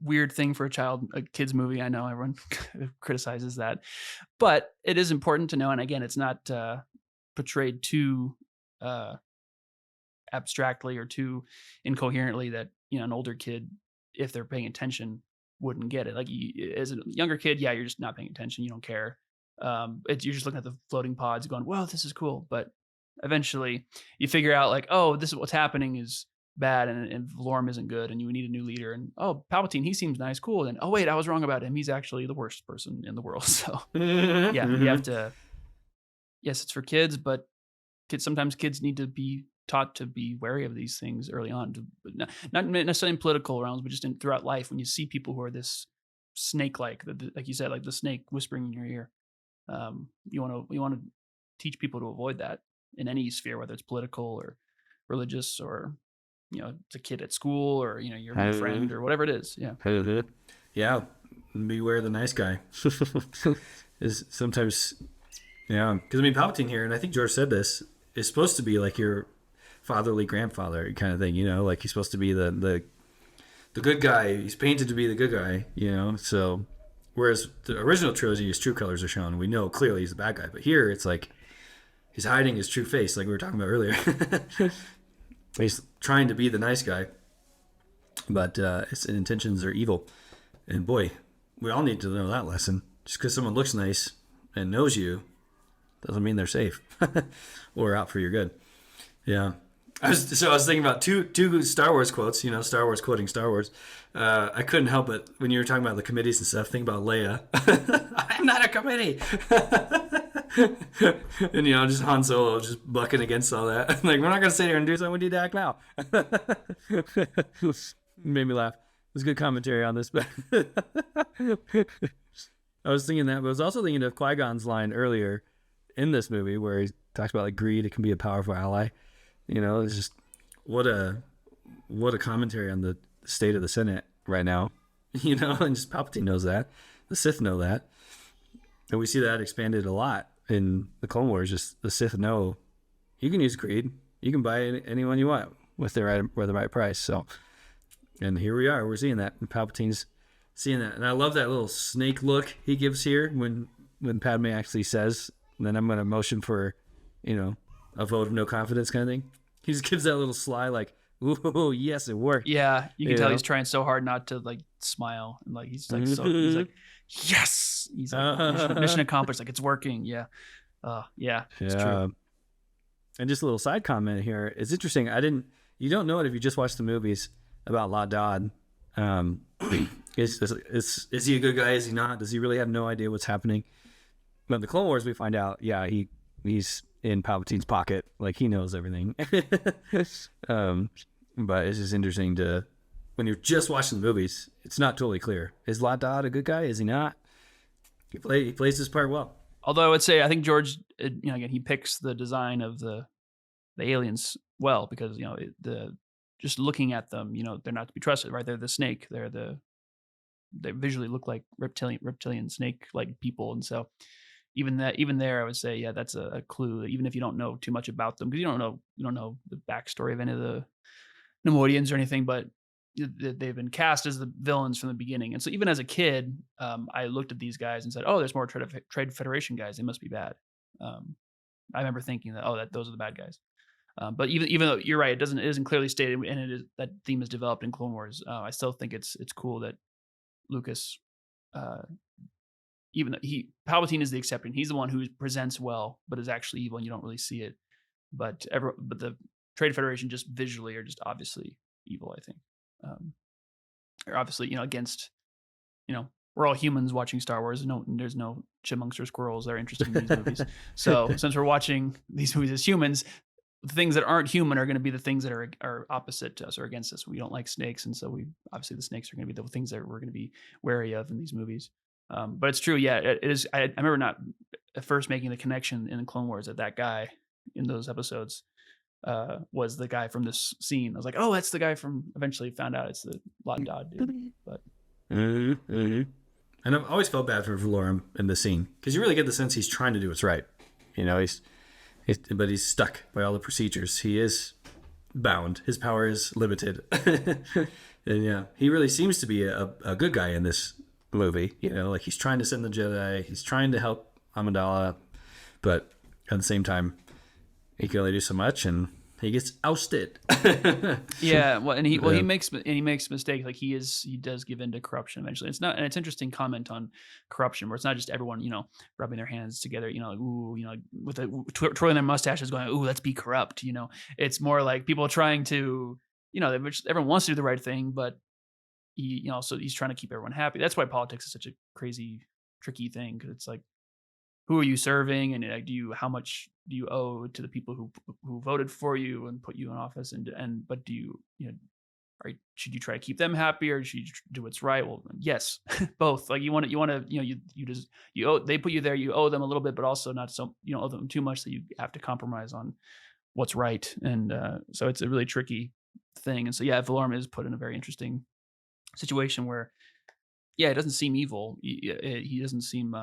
weird thing for a kid's movie. I know everyone criticizes that, but it is important to know. And again, it's not portrayed too abstractly or too incoherently that, an older kid, if they're paying attention, wouldn't get it. Like, as a younger kid, you're just not paying attention. You don't care. You're just looking at the floating pods going, well, this is cool. But eventually you figure out, like, oh, this is what's happening is bad, and Valorum isn't good, and you need a new leader. And oh, Palpatine, he seems nice, cool. And oh wait, I was wrong about him. He's actually the worst person in the world. So yeah, you have to. Yes, it's for kids, but sometimes kids need to be taught to be wary of these things early on. Not necessarily in political realms, but just throughout life. When you see people who are this snake-like, like you said, like the snake whispering in your ear, you want to teach people to avoid that in any sphere, whether it's political or religious or it's a kid at school or your friend or whatever it is. Yeah, beware the nice guy. Is sometimes, because Palpatine here, and I think George said this, is supposed to be like your fatherly grandfather kind of thing. Like he's supposed to be the good guy. He's painted to be the good guy. So whereas the original trilogy, his true colors are shown, we know clearly he's the bad guy. But here it's like he's hiding his true face, like we were talking about earlier. He's trying to be the nice guy, but his intentions are evil. And boy, we all need to know that lesson. Just because someone looks nice and knows you doesn't mean they're safe or out for your good. Yeah. I was thinking about two Star Wars quotes, Star Wars quoting Star Wars. I couldn't help it when you were talking about the committees and stuff. Think about Leia. I'm not a committee. And just Han Solo just bucking against all that. Like, we're not gonna sit here and do something. We need to act now. Made me laugh. It was good commentary on this, but I was thinking that, but I was also thinking of Qui-Gon's line earlier in this movie where he talks about like greed. It can be a powerful ally. It's just what a commentary on the state of the Senate right now. And just Palpatine knows that. The Sith know that, and we see that expanded a lot in the Clone Wars. Just the Sith know you can use greed. You can buy anyone you want with the right price. So, and here we are. We're seeing that, and Palpatine's seeing that, and I love that little snake look he gives here when Padme actually says, "Then I'm going to motion for, a vote of no confidence," kind of thing. He just gives that little sly, like, "Ooh, yes, it worked." Yeah, you can tell he's trying so hard not to like smile, and like he's like he's like, yes, he's like mission accomplished, like it's working. Yeah, it's true. And just a little side comment here. It's interesting. You don't know it if you just watch the movies about La Dodd. Is he a good guy? Is he not? Does he really have no idea what's happening? But in the Clone Wars, we find out, he's in Palpatine's pocket, like he knows everything. But it's just interesting when you're just watching the movies, it's not totally clear. Is La Dodd a good guy? Is he not? He plays his part well. Although I would say, I think George, again, he picks the design of the aliens well, because just looking at them, they're not to be trusted, right? They're the snake. They visually look like reptilian snake like people, and so even there, I would say, that's a clue. Even if you don't know too much about them, because you don't know the backstory of any of the Neimoidians or anything, but they've been cast as the villains from the beginning. And so even as a kid, I looked at these guys and said, "Oh, there's more Trade Federation guys. They must be bad." I remember thinking that, those are the bad guys. But even though you're right, it isn't clearly stated, and that theme is developed in Clone Wars. I still think it's cool that Lucas, uh, even though Palpatine is the exception, he's the one who presents well, but is actually evil, and you don't really see it. But the Trade Federation just visually are just obviously evil. I think, or obviously against we're all humans watching Star Wars. There's no chipmunks or squirrels that are interested in these movies. So since we're watching these movies as humans, the things that aren't human are going to be the things that are opposite to us or against us. We don't like snakes, and so obviously the snakes are going to be the things that we're going to be wary of in these movies. But it's true, yeah. It is. I remember not at first making the connection in Clone Wars that guy in those episodes was the guy from this scene. I was like, oh, that's the guy from. Eventually, found out it's the Lot Dodd dude. But and I've always felt bad for Valorum in this scene because you really get the sense he's trying to do what's right. But he's stuck by all the procedures. He is bound. His power is limited. And yeah, he really seems to be a good guy in this movie. Like he's trying to send the Jedi. He's trying to help Amidala, but at the same time, he can only do so much, and he gets ousted. Yeah, well, and he makes mistakes. Like he does give in to corruption eventually. It's interesting comment on corruption where it's not just everyone rubbing their hands together, with twirling their mustaches, going, ooh, let's be corrupt. It's more like people trying to, everyone wants to do the right thing, but so he's trying to keep everyone happy. That's why politics is such a crazy, tricky thing, because it's like, who are you serving, and how much do you owe to the people who voted for you and put you in office, but do you should you try to keep them happy, or should you do what's right? Well, yes, both. Like you want to they put you there, you owe them a little bit, but also not so you don't owe them too much that you have to compromise on what's right, and so it's a really tricky thing. And so Valorum is put in a very interesting situation where it doesn't seem evil. He doesn't seem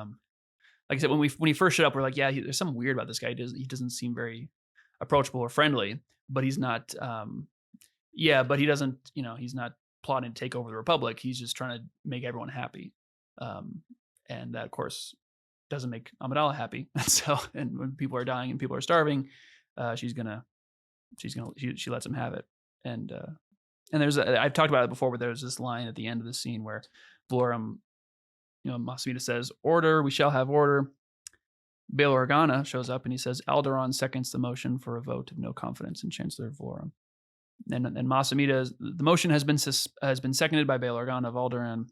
like I said, when he first showed up, we're like, there's something weird about this guy. He doesn't seem very approachable or friendly, but he's not. But he doesn't. He's not plotting to take over the Republic. He's just trying to make everyone happy, and that, of course, doesn't make Amidala happy. And when people are dying and people are starving, she lets him have it. And I've talked about it before, but there's this line at the end of the scene where Valorum, Masamita says, "Order, we shall have order." Bail Organa shows up and he says, "Alderaan seconds the motion for a vote of no confidence in Chancellor Valorum." And Masamita, the motion has been seconded by Bail Organa of Alderaan.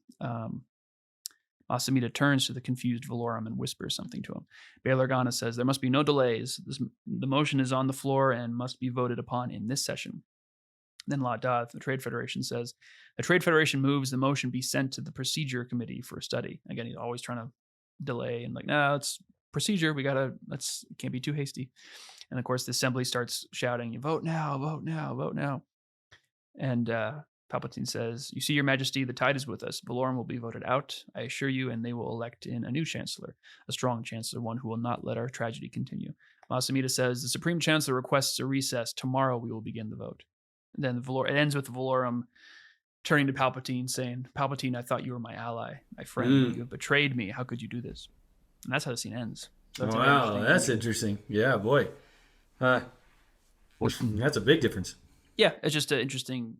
Masamita turns to the confused Valorum and whispers something to him. Bail Organa says, "There must be no delays. The motion is on the floor and must be voted upon in this session." Then Lot Doth, the Trade Federation, says, "The Trade Federation moves the motion be sent to the Procedure Committee for study." Again, he's always trying to delay and no, it's procedure. It can't be too hasty. And of course, the assembly starts shouting, "Vote now, vote now, vote now." And Palpatine says, "You see, Your Majesty, the tide is with us. Valorum will be voted out, I assure you, and they will elect in a new chancellor, a strong chancellor, one who will not let our tragedy continue." Masamita says, "The Supreme Chancellor requests a recess. Tomorrow we will begin the vote." Then it ends with Valorum turning to Palpatine saying, "Palpatine, I thought you were my ally, my friend. You have betrayed me. How could you do this?" And that's how the scene ends. So that's interesting. Yeah, boy. That's a big difference. Yeah, it's just an interesting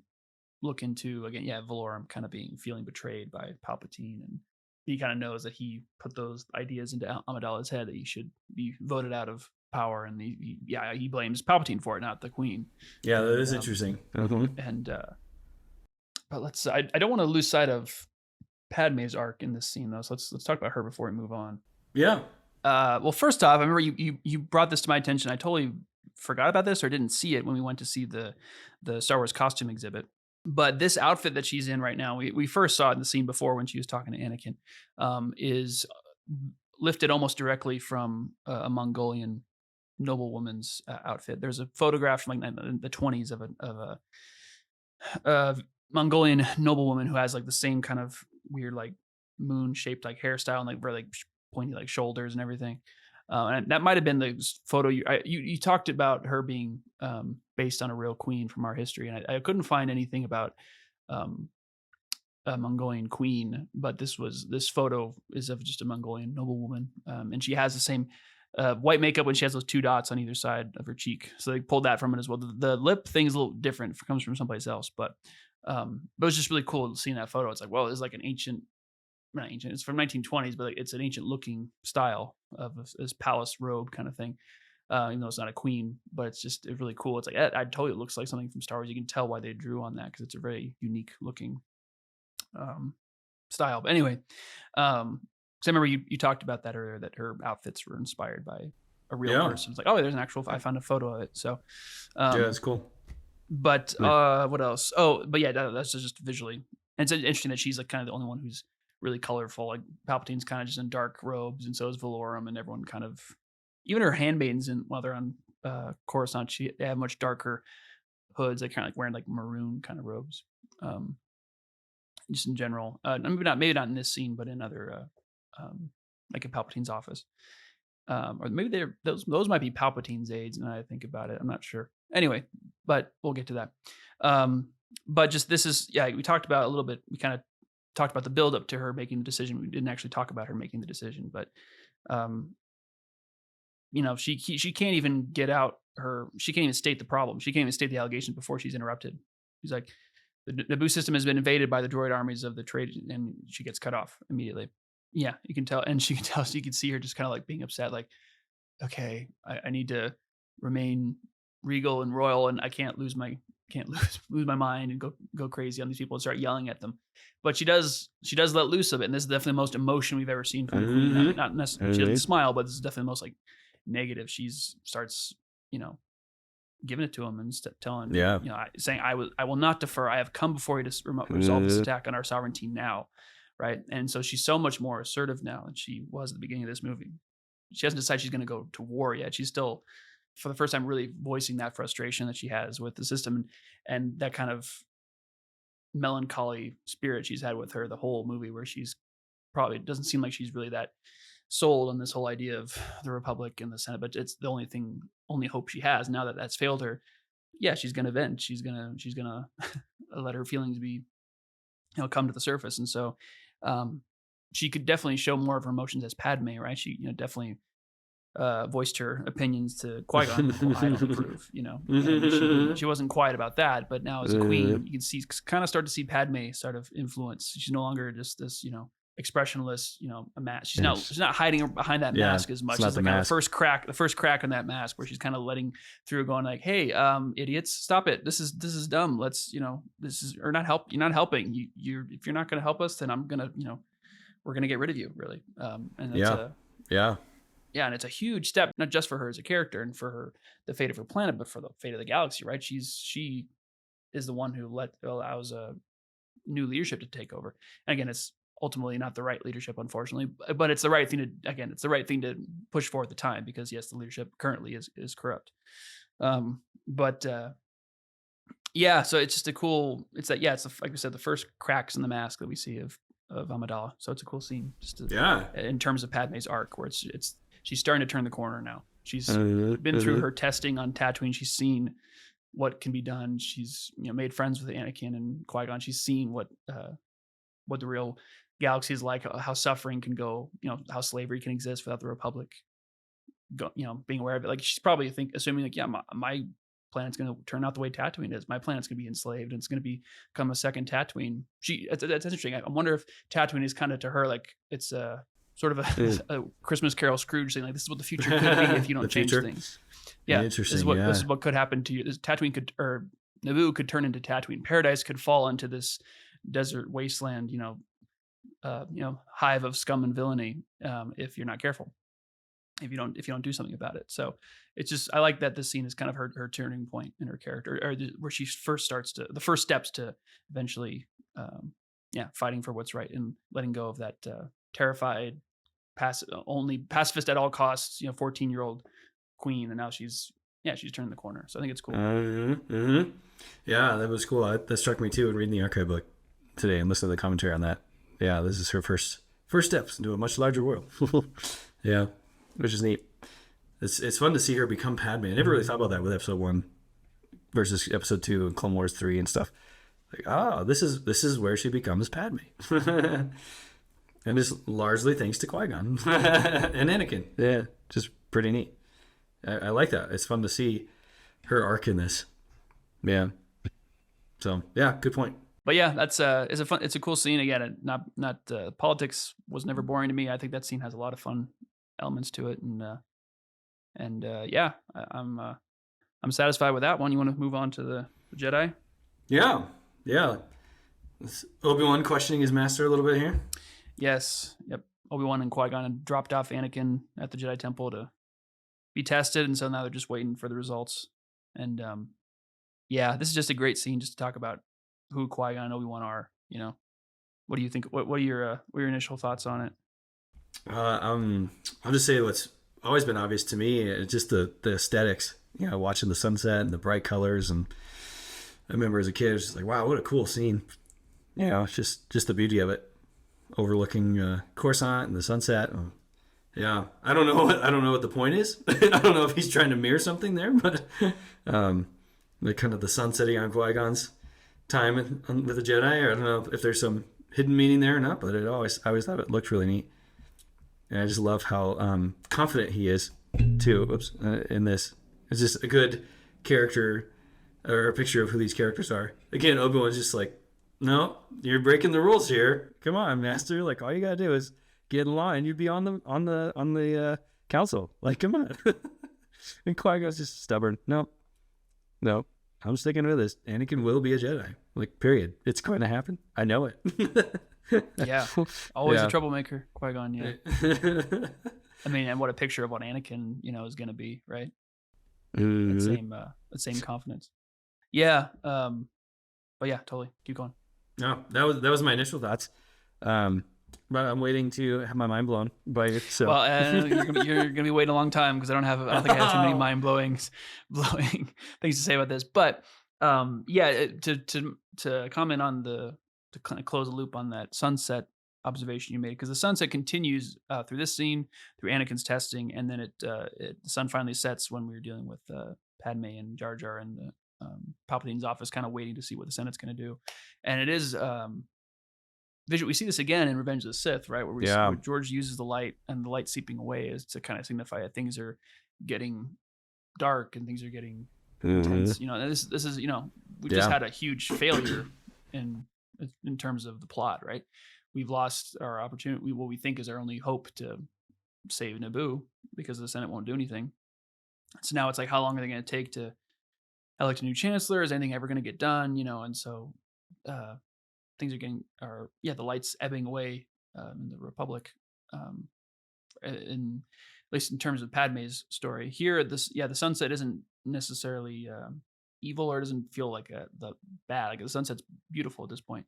look into, again, Valorum kind of feeling betrayed by Palpatine, and he kind of knows that he put those ideas into Amidala's head that he should be voted out of power, and he blames Palpatine for it, not the Queen. Yeah, that is interesting. And but I don't want to lose sight of Padme's arc in this scene, though. So let's talk about her before we move on. Yeah. Well, first off, I remember you brought this to my attention. I totally forgot about this or didn't see it when we went to see the Star Wars costume exhibit. But this outfit that she's in right now, we first saw it in the scene before when she was talking to Anakin, is lifted almost directly from a Mongolian noblewoman's outfit. There's a photograph from the 20s of a Mongolian noblewoman who has the same kind of weird moon shaped hairstyle and very pointy shoulders and everything. And that might have been the photo you talked about her being based on a real queen from our history, and I couldn't find anything about a Mongolian queen, but this photo is of just a Mongolian noblewoman, and she has the same white makeup when she has those 2 dots on either side of her cheek. So they pulled that from it as well. The lip thing's a little different. It comes from someplace else, but it was just really cool seeing that photo. It's like, well, it's like an ancient, not ancient, it's from 1920s, but like, it's an ancient looking style of this palace robe kind of thing. Even though it's not a queen, but it's really cool. It's like, I totally looks like something from Star Wars. You can tell why they drew on that because it's a very unique looking style. But anyway, because I remember you talked about that earlier, that her outfits were inspired by a real person. It's like, oh, there's an actual, I found a photo of it. So, yeah, that's cool. But what else? Oh, but yeah, that's just visually. And it's interesting that she's like kind of the only one who's really colorful. Like Palpatine's kind of just in dark robes, and so is Valorum, and everyone kind of, even her handmaidens, while they're on Coruscant, they have much darker hoods. They kind of like wearing like maroon kind of robes. Just in general, maybe not in this scene, but in other, like in Palpatine's office, or maybe those might be Palpatine's aides. Now I think about it, I'm not sure. Anyway, but we'll get to that. But just this is, we talked about a little bit. We kind of talked about the build up to her making the decision. We didn't actually talk about her making the decision, but she can't even get out she can't even state the problem. She can't even state the allegation before she's interrupted. She's like, the Naboo system has been invaded by the droid armies of the trade, and she gets cut off immediately. Yeah, you can tell, and she can see her just kind of like being upset, like, okay, I need to remain regal and royal, and I can't lose my mind and go crazy on these people and start yelling at them. But she does let loose of it, and this is definitely the most emotion we've ever seen from the Queen. Not necessarily, she doesn't smile, but this is definitely the most like negative. She starts, giving it to him and telling, saying, I will not defer. I have come before you to resolve this attack on our sovereignty now. Right. And so she's so much more assertive now than she was at the beginning of this movie. She hasn't decided she's going to go to war yet. She's still, for the first time, really voicing that frustration that she has with the system and that kind of melancholy spirit she's had with her the whole movie, where she's probably, doesn't seem like she's really that sold on this whole idea of the Republic and the Senate, but it's the only hope she has now that that's failed her. Yeah, she's going to vent. She's going to let her feelings be, come to the surface. And so she could definitely show more of her emotions as Padme, right? She, definitely voiced her opinions to Qui-Gon. Well, I don't approve, she wasn't quiet about that, but now as a queen, you can kind of start to see Padme sort of influence. She's no longer just this, expressionless, a mask. She's not hiding behind that mask as much as the kind of first crack on that mask, where she's kind of letting through, going like, hey, idiots, stop it. This is dumb. Let's, this is, or not help. You're not helping. If you're not going to help us, then I'm going to, we're going to get rid of you, really. And that's and it's a huge step, not just for her as a character and for the fate of her planet, but for the fate of the galaxy, right? She is the one who allows a new leadership to take over. And again, it's ultimately not the right leadership, unfortunately, but it's the right thing to push for at the time, because yes, the leadership currently is corrupt. So it's just like we said, the first cracks in the mask that we see of Amidala. So it's a cool scene, in terms of Padme's arc, where she's starting to turn the corner now. She's been through her testing on Tatooine. She's seen what can be done. She's made friends with Anakin and Qui-Gon. She's seen what the real galaxy is like, how suffering can go, how slavery can exist without the Republic, being aware of it. Like, she's probably assuming like, my planet's going to turn out the way Tatooine is. My planet's going to be enslaved, and it's going to become a second Tatooine. That's interesting. I wonder if Tatooine is kind of to her like it's a sort of a Christmas Carol Scrooge thing. Like, this is what the future could be if you don't change things. Yeah, interesting. This is what could happen to you. Tatooine or Naboo could turn into Tatooine. Paradise could fall into this desert wasteland, hive of scum and villainy, if you're not careful, if you don't do something about it. So it's just, I like that this scene is kind of her turning point in her character, or where she first starts to, the first steps to eventually fighting for what's right and letting go of that terrified only pacifist at all costs 14-year-old queen, and now she's turned the corner. So I think it's cool. Yeah, that was cool. That struck me too in reading the archive book today and listening to the commentary on that. Yeah, this is her first steps into a much larger world. Yeah, which is neat. It's fun to see her become Padme. I never really thought about that with episode 1 versus episode 2 and Clone Wars 3 and stuff. Like, this is where she becomes Padme. And it's largely thanks to Qui-Gon and Anakin. Yeah, just pretty neat. I like that. It's fun to see her arc in this. Yeah. So yeah, good point. But yeah, that's it's a cool scene. Again, not politics was never boring to me. I think that scene has a lot of fun elements to it, and yeah, I'm satisfied with that one. You want to move on to the Jedi? Yeah. Obi-Wan questioning his master a little bit here. Yes. Yep. Obi-Wan and Qui-Gon dropped off Anakin at the Jedi Temple to be tested, and so now they're just waiting for the results. And yeah, this is just a great scene just to talk about who Qui-Gon and Obi-Wan are. What do you think? What are your initial thoughts on it? I'll just say what's always been obvious to me is just the aesthetics. Watching the sunset and the bright colors, and I remember as a kid, it was just like, wow, what a cool scene. It's just the beauty of it, overlooking Coruscant and the sunset. Yeah, I don't know what the point is. I don't know if he's trying to mirror something there, but kind of the sun setting on Qui-Gon's time with the Jedi, or I don't know if there's some hidden meaning there or not. But I always thought it looked really neat, and I just love how confident he is too. In this, it's just a good character or a picture of who these characters are. Again, Obi-Wan's just like, no, you're breaking the rules here. Come on, Master. Like, all you gotta do is get in line. You'd be on the council. Like, come on. And Qui-Gon's just stubborn. No, I'm sticking with this. Anakin will be a Jedi. Like, period. It's going to happen. I know it. Yeah, always a troublemaker, Qui-Gon. Yeah. I mean, and what a picture of what Anakin, is going to be, right? That same confidence. Yeah. But yeah, totally. Keep going. No, that was my initial thoughts. But I'm waiting to have my mind blown by it. So, well, you're gonna be waiting a long time because I don't think I have too many mind blowing things to say about this. But yeah, to comment on to kind of close the loop on that sunset observation you made, because the sunset continues through this scene, through Anakin's testing, and then the sun finally sets when we were dealing with Padme and Jar Jar and Palpatine's office, kind of waiting to see what the Senate's going to do. And it is visual. We see this again in Revenge of the Sith, right? Where George uses the light, and the light seeping away is to kind of signify that things are getting dark and things are getting intense. This is we just had a huge failure in terms of the plot, right? We've lost our opportunity, what we think is our only hope to save Naboo, because the Senate won't do anything. So now it's like, how long are they going to take to elect a new chancellor? Is anything ever going to get done? And so things are the light's ebbing away in the Republic, at least in terms of Padme's story. Here, the sunset isn't necessarily evil, or doesn't feel like the bad. Like, the sunset's beautiful at this point.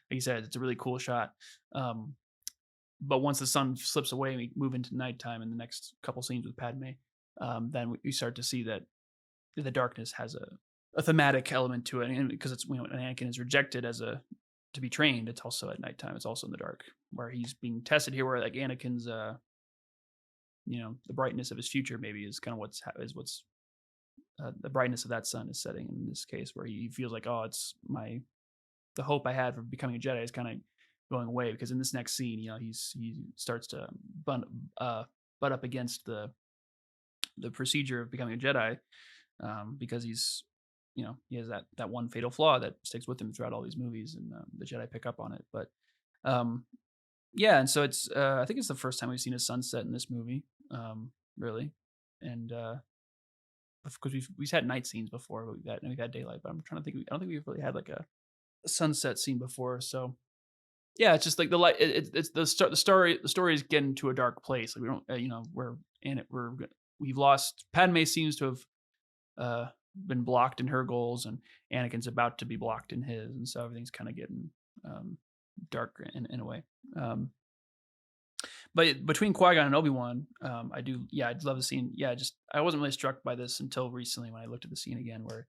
Like you said, it's a really cool shot. But once the sun slips away and we move into nighttime in the next couple scenes with Padme, then we start to see that the darkness has a thematic element to it, and because it's when Anakin is rejected to be trained, it's also at nighttime. It's also in the dark, where he's being tested here, where like Anakin's the brightness of his future maybe is kind of what's the brightness of that sun is setting in this case, where he feels like, oh, it's the hope I had for becoming a Jedi is kind of going away, because in this next scene, he starts to butt up against the procedure of becoming a Jedi, because he's he has that one fatal flaw that sticks with him throughout all these movies, and the Jedi pick up on it. But yeah, and so it's I think it's the first time we've seen a sunset in this movie, really, and because we've had night scenes before, but we've had daylight. But I'm trying to think. I don't think we've really had like a sunset scene before. So yeah, it's just like the light. It's the story. The story is getting to a dark place. Like, we don't, we're in it. We've lost. Padme seems to have been blocked in her goals, and Anakin's about to be blocked in his, and so everything's kind of getting dark in a way. But between Qui-Gon and Obi-Wan, I'd love the scene. Yeah, I wasn't really struck by this until recently when I looked at the scene again, where,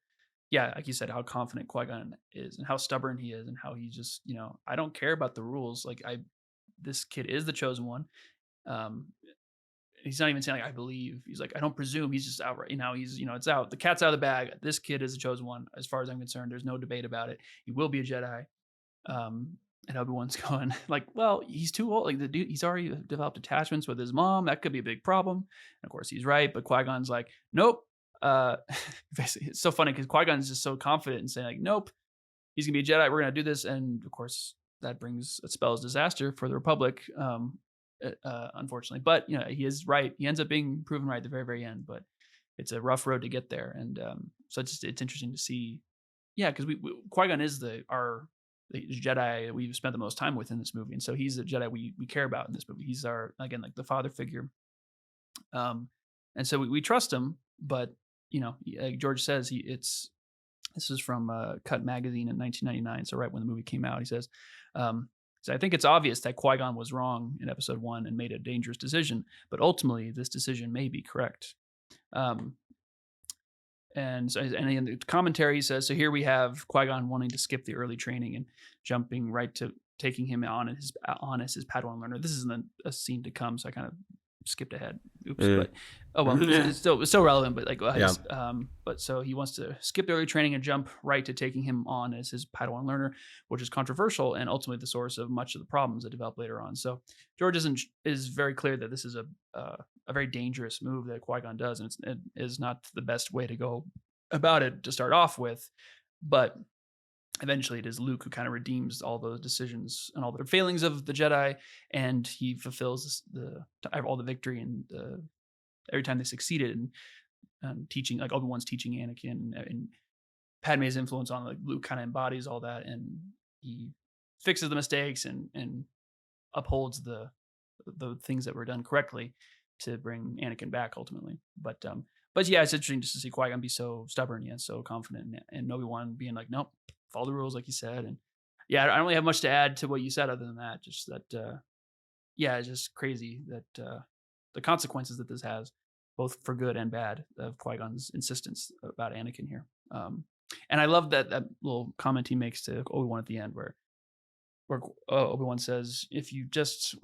yeah, like you said, how confident Qui-Gon is and how stubborn he is, and how he just, I don't care about the rules. Like, this kid is the chosen one. He's not even saying like, I believe. He's like, I don't presume. He's just outright, he's, it's out. The cat's out of the bag. This kid is the chosen one. As far as I'm concerned, there's no debate about it. He will be a Jedi. And Obi-Wan's going like, well, he's too old. Like the dude, he's already developed attachments with his mom. That could be a big problem. And of course, he's right. But Qui-Gon's like, nope. Basically, it's so funny because Qui-Gon's just so confident and saying like, nope, he's gonna be a Jedi. We're gonna do this. And of course, that spells disaster for the Republic. Unfortunately, but he is right. He ends up being proven right at the very, very end. But it's a rough road to get there. And so it's interesting to see. Yeah, because Qui-Gon is the Jedi we've spent the most time with in this movie, and so he's the Jedi we care about in this movie. He's our, again, like the father figure, and so we trust him. But like George says, this is from Cut Magazine in 1999, so right when the movie came out. He says, so I think it's obvious that Qui-Gon was wrong in Episode 1 and made a dangerous decision, but ultimately this decision may be correct. And so, and in the commentary says, so here we have Qui-Gon wanting to skip the early training and jumping right to taking him on as his Padawan learner. This isn't a scene to come, so I kind of skipped ahead. Oops. But oh well, it's still relevant. But like, but so he wants to skip the early training and jump right to taking him on as his Padawan learner, which is controversial and ultimately the source of much of the problems that develop later on. So George is very clear that this is a very dangerous move that Qui-Gon does, and it is not the best way to go about it to start off with. But eventually it is Luke who kind of redeems all those decisions and all the failings of the Jedi, and he fulfills all the victory and every time they succeeded and teaching, like Obi-Wan's teaching Anakin, and Padme's influence on like Luke kind of embodies all that, and he fixes the mistakes and upholds the things that were done correctly to bring Anakin back ultimately. But yeah, it's interesting just to see Qui-Gon be so stubborn and so confident, and Obi-Wan being like, nope, follow the rules like you said. And yeah, I don't really have much to add to what you said other than that. Just that, it's just crazy that the consequences that this has, both for good and bad, of Qui-Gon's insistence about Anakin here. And I love that little comment he makes to Obi-Wan at the end, where Obi-Wan says, if you just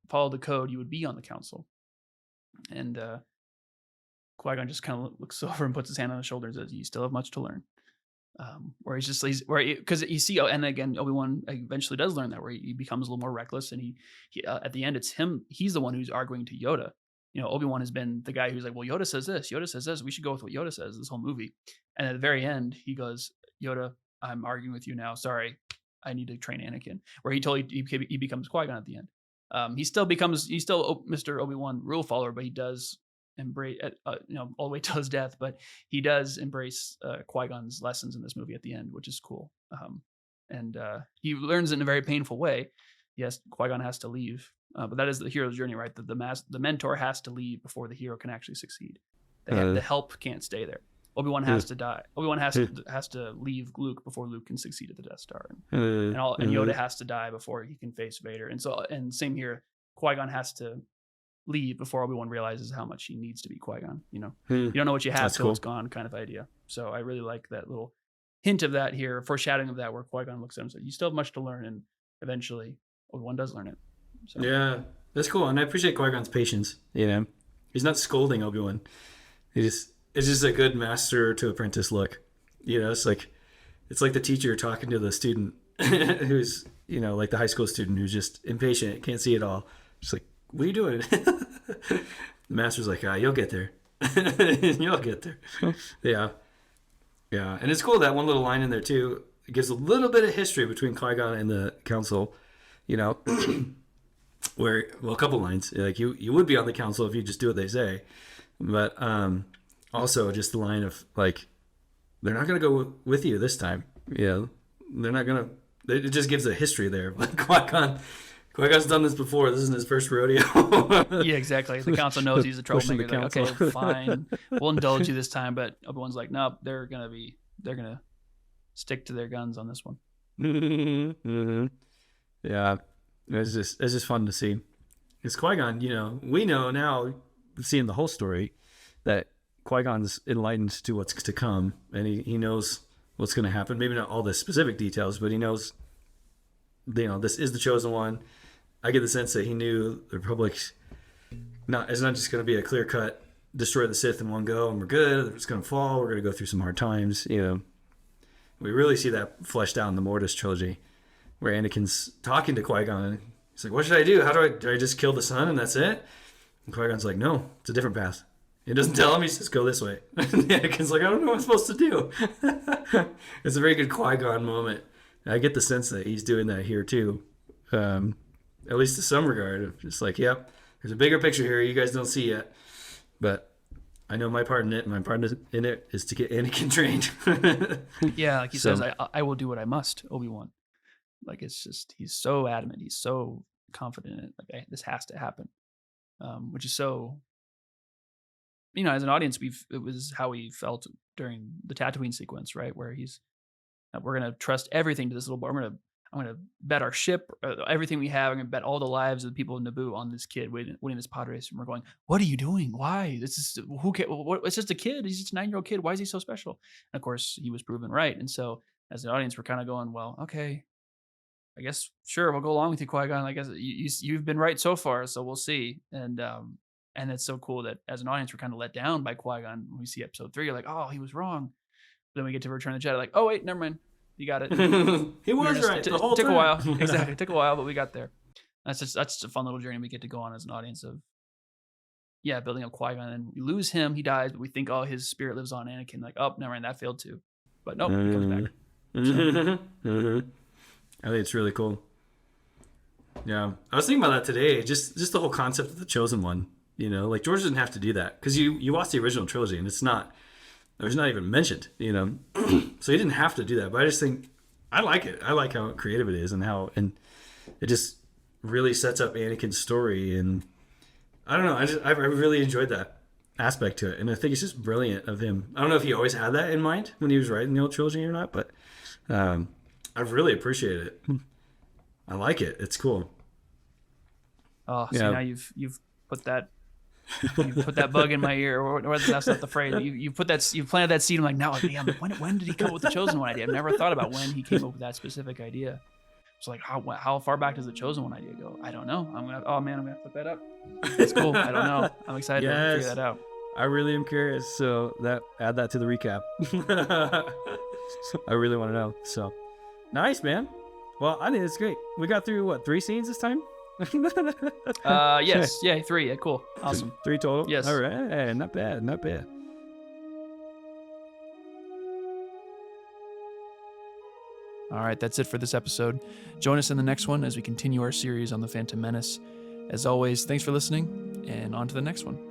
follow the code, you would be on the council. And Qui-Gon just kind of looks over and puts his hand on his shoulder and says, you still have much to learn. Where because you see, and again, Obi-Wan eventually does learn that, where he becomes a little more reckless, and he at the end, it's he's the one who's arguing to Yoda. Obi-Wan has been the guy who's like, well, Yoda says this, we should go with what Yoda says this whole movie. And at the very end, he goes, Yoda, I'm arguing with you now. Sorry, I need to train Anakin. Where he becomes Qui-Gon at the end. He still Mr. Obi-Wan rule follower, but he does embrace all the way to his death, but he does embrace Qui-Gon's lessons in this movie at the end, which is cool. And he learns it in a very painful way. Yes, Qui-Gon has to leave, but that is the hero's journey, right? The mentor has to leave before the hero can actually succeed. The help can't stay there. Obi-Wan has to die. Obi-Wan has to leave Luke before Luke can succeed at the Death Star, and Yoda has to die before he can face Vader. And same here, Qui-Gon has to leave before Obi-Wan realizes how much he needs to be Qui-Gon. You don't know what you have till it's gone, kind of idea. So I really like that little hint of that here, foreshadowing of that, where Qui-Gon looks at him and says, you still have much to learn, and eventually Obi-Wan does learn it. So. Yeah, that's cool, and I appreciate Qui-Gon's patience. He's not scolding Obi-Wan. It's just a good master to apprentice look. It's like the teacher talking to the student who's like the high school student who's just impatient, can't see it all. Just like, what are you doing? The master's like, you'll get there. You'll get there. Yeah. And it's cool, that one little line in there too. It gives a little bit of history between Qui-Gon and the council, where, well, a couple lines. Like, you would be on the council if you just do what they say. But also just the line of, like, they're not going to go with you this time. They're not going to. It just gives a history there. But Qui-Gon's done this before. This isn't his first rodeo. Yeah, exactly. The council knows he's a troublemaker. Like, okay, fine, we'll indulge you this time. But Obi-Wan's like, nope, they're gonna stick to their guns on this one. Mm-hmm. Yeah, it's just fun to see. It's Qui-Gon. We know now, seeing the whole story, that Qui-Gon's enlightened to what's to come, and he knows what's going to happen. Maybe not all the specific details, but he knows. This is the chosen one. I get the sense that he knew the Republic's it's not just going to be a clear cut destroy the Sith in one go and we're good. It's going to fall. We're going to go through some hard times. we really see that fleshed out in the Mortis trilogy, where Anakin's talking to Qui-Gon. He's like, "What should I do? Do I just kill the son and that's it?" And Qui-Gon's like, "No, it's a different path." He doesn't tell him. He says, "Go this way." And Anakin's like, "I don't know what I'm supposed to do." It's a very good Qui-Gon moment. I get the sense that he's doing that here too, at least to some regard. Of just like, yep, there's a bigger picture here you guys don't see yet, but I know my part in it. And my part in it is to get Anakin trained. Yeah, like he says, I will do what I must, Obi-Wan. Like, it's just, he's so adamant. He's so confident in it. Like, this has to happen, which is so, as an audience, it was how we felt during the Tatooine sequence, right? Where we're going to trust everything to this little boy. I'm going to bet our ship, everything we have. I'm going to bet all the lives of the people in Naboo on this kid winning this pod race. And we're going, what are you doing? Why? This is, who cares? It's just a kid. He's just a 9-year-old kid. Why is he so special? And of course, he was proven right. And so as an audience, we're kind of going, well, okay, I guess, sure, we'll go along with you, Qui-Gon. I guess you've been right so far, so we'll see. And it's so cool that as an audience, we're kind of let down by Qui-Gon. When we see episode 3, you're like, oh, he was wrong. Then we get to Return of the Jedi, like, oh, wait, never mind. You got it. He was right the whole time. Took a while. Exactly. It took a while, but we got there. That's just a fun little journey we get to go on as an audience of, building up Qui-Gon. And we lose him. He dies, but we think, oh, his spirit lives on Anakin. Like, oh, never mind. That failed too. But nope, he comes back. So. I think it's really cool. Yeah. I was thinking about that today. Just the whole concept of the Chosen One. Like George doesn't have to do that. Because you watch the original trilogy and it's not even mentioned, So he didn't have to do that. But I just think I like it. I like how creative it is and it just really sets up Anakin's story. And I don't know. I really enjoyed that aspect to it. And I think it's just brilliant of him. I don't know if he always had that in mind when he was writing the old trilogy or not, but I really appreciate it. I like it. It's cool. Oh, so now you've put that bug in my ear, or that's not the phrase. You planted that seed. I'm like, now, damn, when did he come up with the Chosen One idea? I've never thought about when he came up with that specific idea. It's like, how far back does the Chosen One idea go? I don't know. I'm gonna flip that up. That's cool. I don't know. I'm excited to figure that out. I really am curious. So add that to the recap. I really want to know. So nice, man. Well, I think it's great. We got through 3 scenes this time? Yes. Yeah, 3. Yeah, cool. Awesome. 3 total? Yes. All right. Not bad. All right, that's it for this episode. Join us in the next one as we continue our series on the Phantom Menace. As always, thanks for listening, and on to the next one.